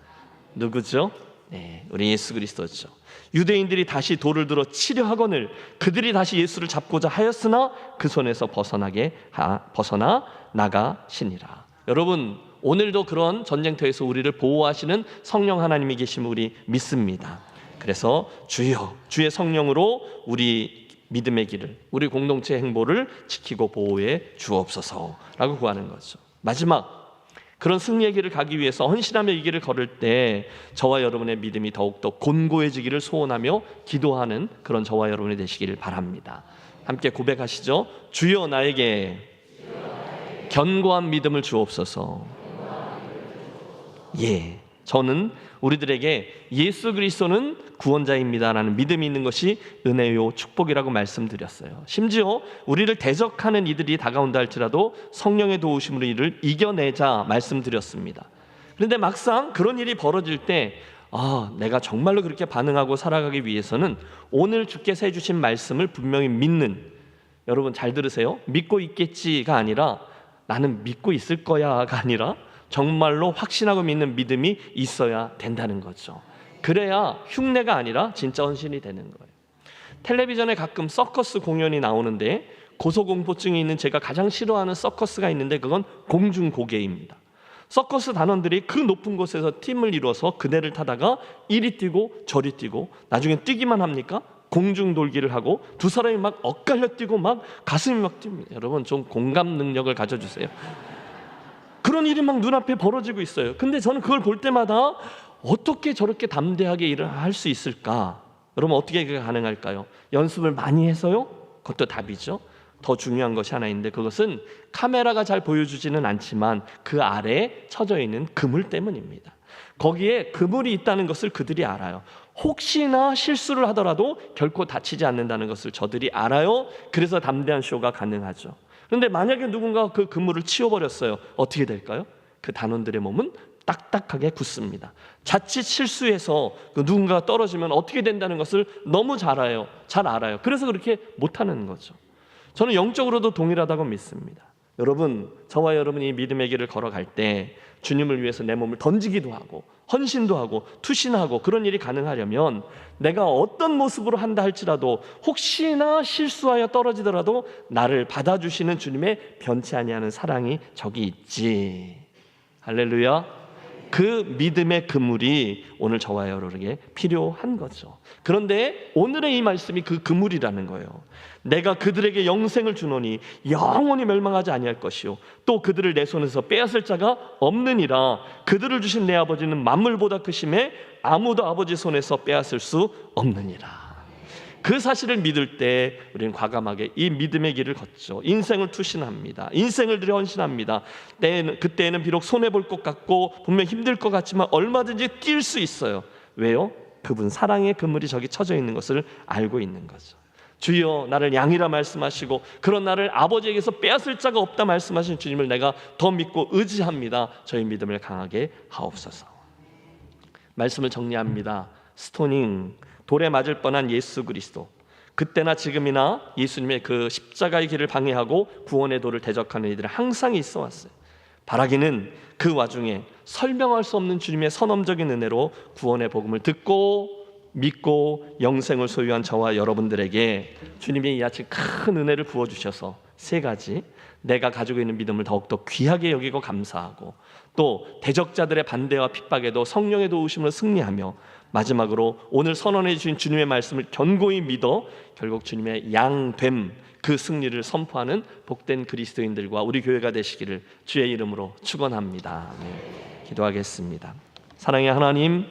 Speaker 4: 누구죠? 네, 우리 예수 그리스도죠. 유대인들이 다시 돌을 들어 치려 하거늘 그들이 다시 예수를 잡고자 하였으나 그 손에서 벗어나 나가시니라. 여러분, 오늘도 그런 전쟁터에서 우리를 보호하시는 성령 하나님이 계심을 우리 믿습니다. 그래서 주여, 주의 성령으로 우리 믿음의 길을, 우리 공동체 행보를 지키고 보호해 주옵소서라고 구하는 거죠. 마지막, 그런 승리의 길을 가기 위해서 헌신하며 이 길을 걸을 때 저와 여러분의 믿음이 더욱더 곤고해지기를 소원하며 기도하는 그런 저와 여러분이 되시기를 바랍니다. 함께 고백하시죠. 주여, 나에게 견고한 믿음을 주옵소서. 예, 저는 우리들에게 예수 그리스도는 구원자입니다라는 믿음이 있는 것이 은혜요 축복이라고 말씀드렸어요. 심지어 우리를 대적하는 이들이 다가온다 할지라도 성령의 도우심으로 이를 이겨내자 말씀드렸습니다. 그런데 막상 그런 일이 벌어질 때 내가 정말로 그렇게 반응하고 살아가기 위해서는 오늘 주께서 해주신 말씀을 분명히 믿는, 여러분 잘 들으세요. 믿고 있겠지가 아니라 나는 믿고 있을 거야가 아니라 정말로 확신하고 믿는 믿음이 있어야 된다는 거죠. 그래야 흉내가 아니라 진짜 헌신이 되는 거예요. 텔레비전에 가끔 서커스 공연이 나오는데 고소공포증이 있는 제가 가장 싫어하는 서커스가 있는데 그건 공중고개입니다. 서커스 단원들이 그 높은 곳에서 팀을 이루어서 그네를 타다가 이리 뛰고 저리 뛰고 나중에 뛰기만 합니까? 공중 돌기를 하고 두 사람이 막 엇갈려 뛰고 막 가슴이 막 뜁니다. 여러분 좀 공감 능력을 가져주세요. 그런 일이 막 눈앞에 벌어지고 있어요. 근데 저는 그걸 볼 때마다 어떻게 저렇게 담대하게 일을 할 수 있을까? 여러분 어떻게 그게 가능할까요? 연습을 많이 해서요? 그것도 답이죠. 더 중요한 것이 하나 있는데 그것은 카메라가 잘 보여주지는 않지만 그 아래에 쳐져 있는 그물 때문입니다. 거기에 그물이 있다는 것을 그들이 알아요. 혹시나 실수를 하더라도 결코 다치지 않는다는 것을 저들이 알아요. 그래서 담대한 쇼가 가능하죠. 그런데 만약에 누군가 그 그물을 치워버렸어요. 어떻게 될까요? 그 단원들의 몸은 딱딱하게 굳습니다. 자칫 실수해서 그 누군가 떨어지면 어떻게 된다는 것을 너무 잘 알아요. 그래서 그렇게 못하는 거죠. 저는 영적으로도 동일하다고 믿습니다. 여러분, 저와 여러분이 믿음의 길을 걸어갈 때 주님을 위해서 내 몸을 던지기도 하고 헌신도 하고 투신하고 그런 일이 가능하려면 내가 어떤 모습으로 한다 할지라도 혹시나 실수하여 떨어지더라도 나를 받아주시는 주님의 변치 아니하는 사랑이 저기 있지. 할렐루야. 그 믿음의 그물이 오늘 저와 여러분에게 필요한 거죠. 그런데 오늘의 이 말씀이 그 그물이라는 거예요. 내가 그들에게 영생을 주노니 영원히 멸망하지 아니할 것이요 또 그들을 내 손에서 빼앗을 자가 없느니라. 그들을 주신 내 아버지는 만물보다 크심에 아무도 아버지 손에서 빼앗을 수 없느니라. 그 사실을 믿을 때 우리는 과감하게 이 믿음의 길을 걷죠. 인생을 투신합니다. 인생을 들여 헌신합니다. 그때에는 비록 손해볼 것 같고 분명 힘들 것 같지만 얼마든지 뛸 수 있어요. 왜요? 그분 사랑의 그물이 저기 쳐져 있는 것을 알고 있는 거죠. 주여 나를 양이라 말씀하시고 그런 나를 아버지에게서 빼앗을 자가 없다 말씀하신 주님을 내가 더 믿고 의지합니다. 저희 믿음을 강하게 하옵소서. 말씀을 정리합니다. 스토닝, 돌에 맞을 뻔한 예수 그리스도, 그때나 지금이나 예수님의 그 십자가의 길을 방해하고 구원의 도를 대적하는 이들은 항상 있어 왔어요. 바라기는 그 와중에 설명할 수 없는 주님의 선엄적인 은혜로 구원의 복음을 듣고 믿고 영생을 소유한 저와 여러분들에게 주님이 이같이 큰 은혜를 부어주셔서 세 가지, 내가 가지고 있는 믿음을 더욱더 귀하게 여기고 감사하고 또 대적자들의 반대와 핍박에도 성령의 도우심으로 승리하며 마지막으로 오늘 선언해 주신 주님의 말씀을 견고히 믿어 결국 주님의 양됨, 그 승리를 선포하는 복된 그리스도인들과 우리 교회가 되시기를 주의 이름으로 축원합니다. 네, 기도하겠습니다. 사랑의 하나님,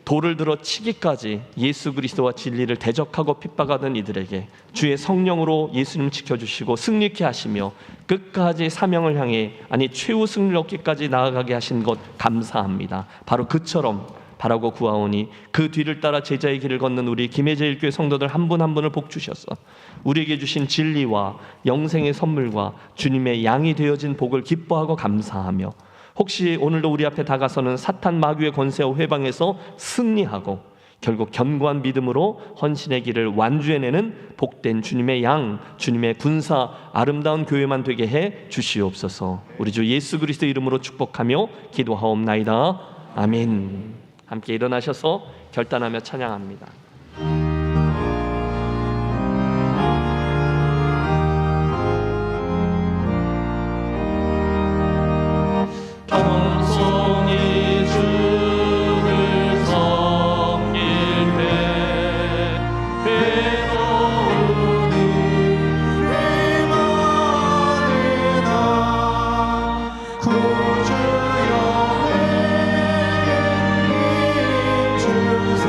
Speaker 4: 돌을 들어 치기까지 예수 그리스도와 진리를 대적하고 핍박하던 이들에게 주의 성령으로 예수님 지켜주시고 승리케 하시며 끝까지 사명을 향해 최후 승리를 얻기까지 나아가게 하신 것 감사합니다. 바로 그처럼 바라고 구하오니 그 뒤를 따라 제자의 길을 걷는 우리 김해제일교회 성도들 한 분 한 분을 복 주셔서 우리에게 주신 진리와 영생의 선물과 주님의 양이 되어진 복을 기뻐하고 감사하며 혹시 오늘도 우리 앞에 다가서는 사탄 마귀의 권세와 회방에서 승리하고 결국 견고한 믿음으로 헌신의 길을 완주해내는 복된 주님의 양, 주님의 군사 아름다운 교회만 되게 해 주시옵소서. 우리 주 예수 그리스도 이름으로 축복하며 기도하옵나이다. 아멘. 함께 일어나셔서 결단하며 찬양합니다.
Speaker 5: 겸손히 주를 섬길 때 외로우니 회망하느나 구주여 주사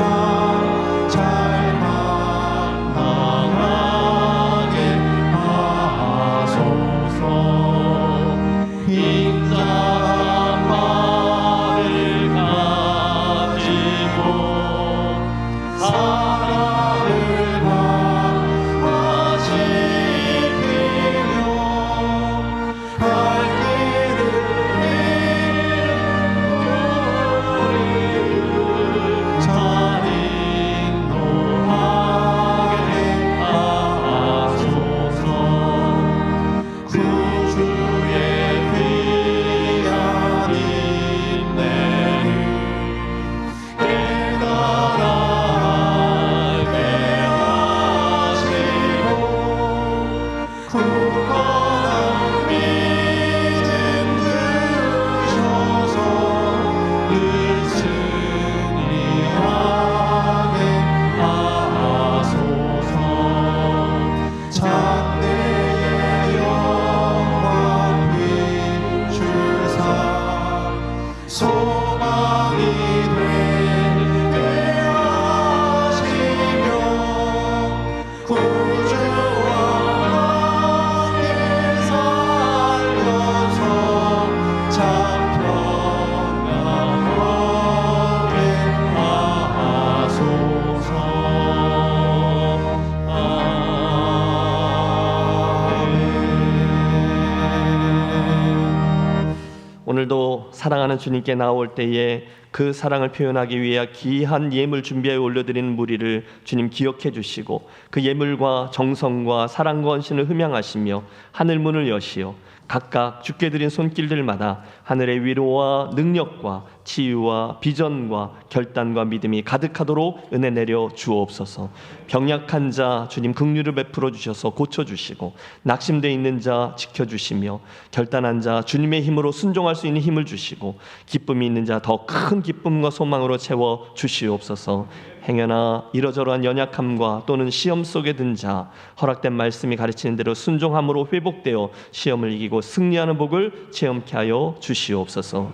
Speaker 4: 사랑하는 주님께 나올 때에 그 사랑을 표현하기 위해 귀한 예물 준비하여 올려드리는 무리를 주님 기억해 주시고 그 예물과 정성과 사랑과 헌신을 흠양하시며 하늘 문을 여시어 각각 주께 드린 손길들마다 하늘의 위로와 능력과 치유와 비전과 결단과 믿음이 가득하도록 은혜 내려 주옵소서. 병약한 자 주님 긍휼을 베풀어 주셔서 고쳐주시고 낙심되어 있는 자 지켜주시며 결단한 자 주님의 힘으로 순종할 수 있는 힘을 주시고 기쁨이 있는 자 더 큰 기쁨과 소망으로 채워 주시옵소서. 행여나 이러저러한 연약함과 또는 시험 속에 든 자 허락된 말씀이 가르치는 대로 순종함으로 회복되어 시험을 이기고 승리하는 복을 체험케 하여 주시옵소서.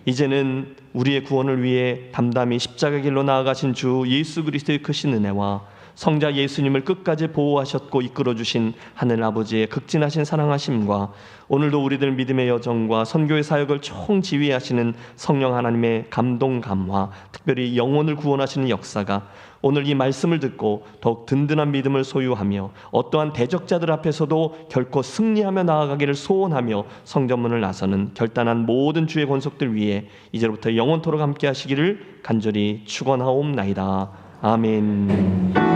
Speaker 4: 이제는 우리의 구원을 위해 담담히 십자가 길로 나아가신 주 예수 그리스도의 크신 은혜와 성자 예수님을 끝까지 보호하셨고 이끌어주신 하늘 아버지의 극진하신 사랑하심과 오늘도 우리들 믿음의 여정과 선교의 사역을 총지휘하시는 성령 하나님의 감동 감화, 특별히 영혼을 구원하시는 역사가 오늘 이 말씀을 듣고 더욱 든든한 믿음을 소유하며 어떠한 대적자들 앞에서도 결코 승리하며 나아가기를 소원하며 성전문을 나서는 결단한 모든 주의 권속들 위해 이제부터 영원토록 함께 하시기를 간절히 축원하옵나이다. 아멘.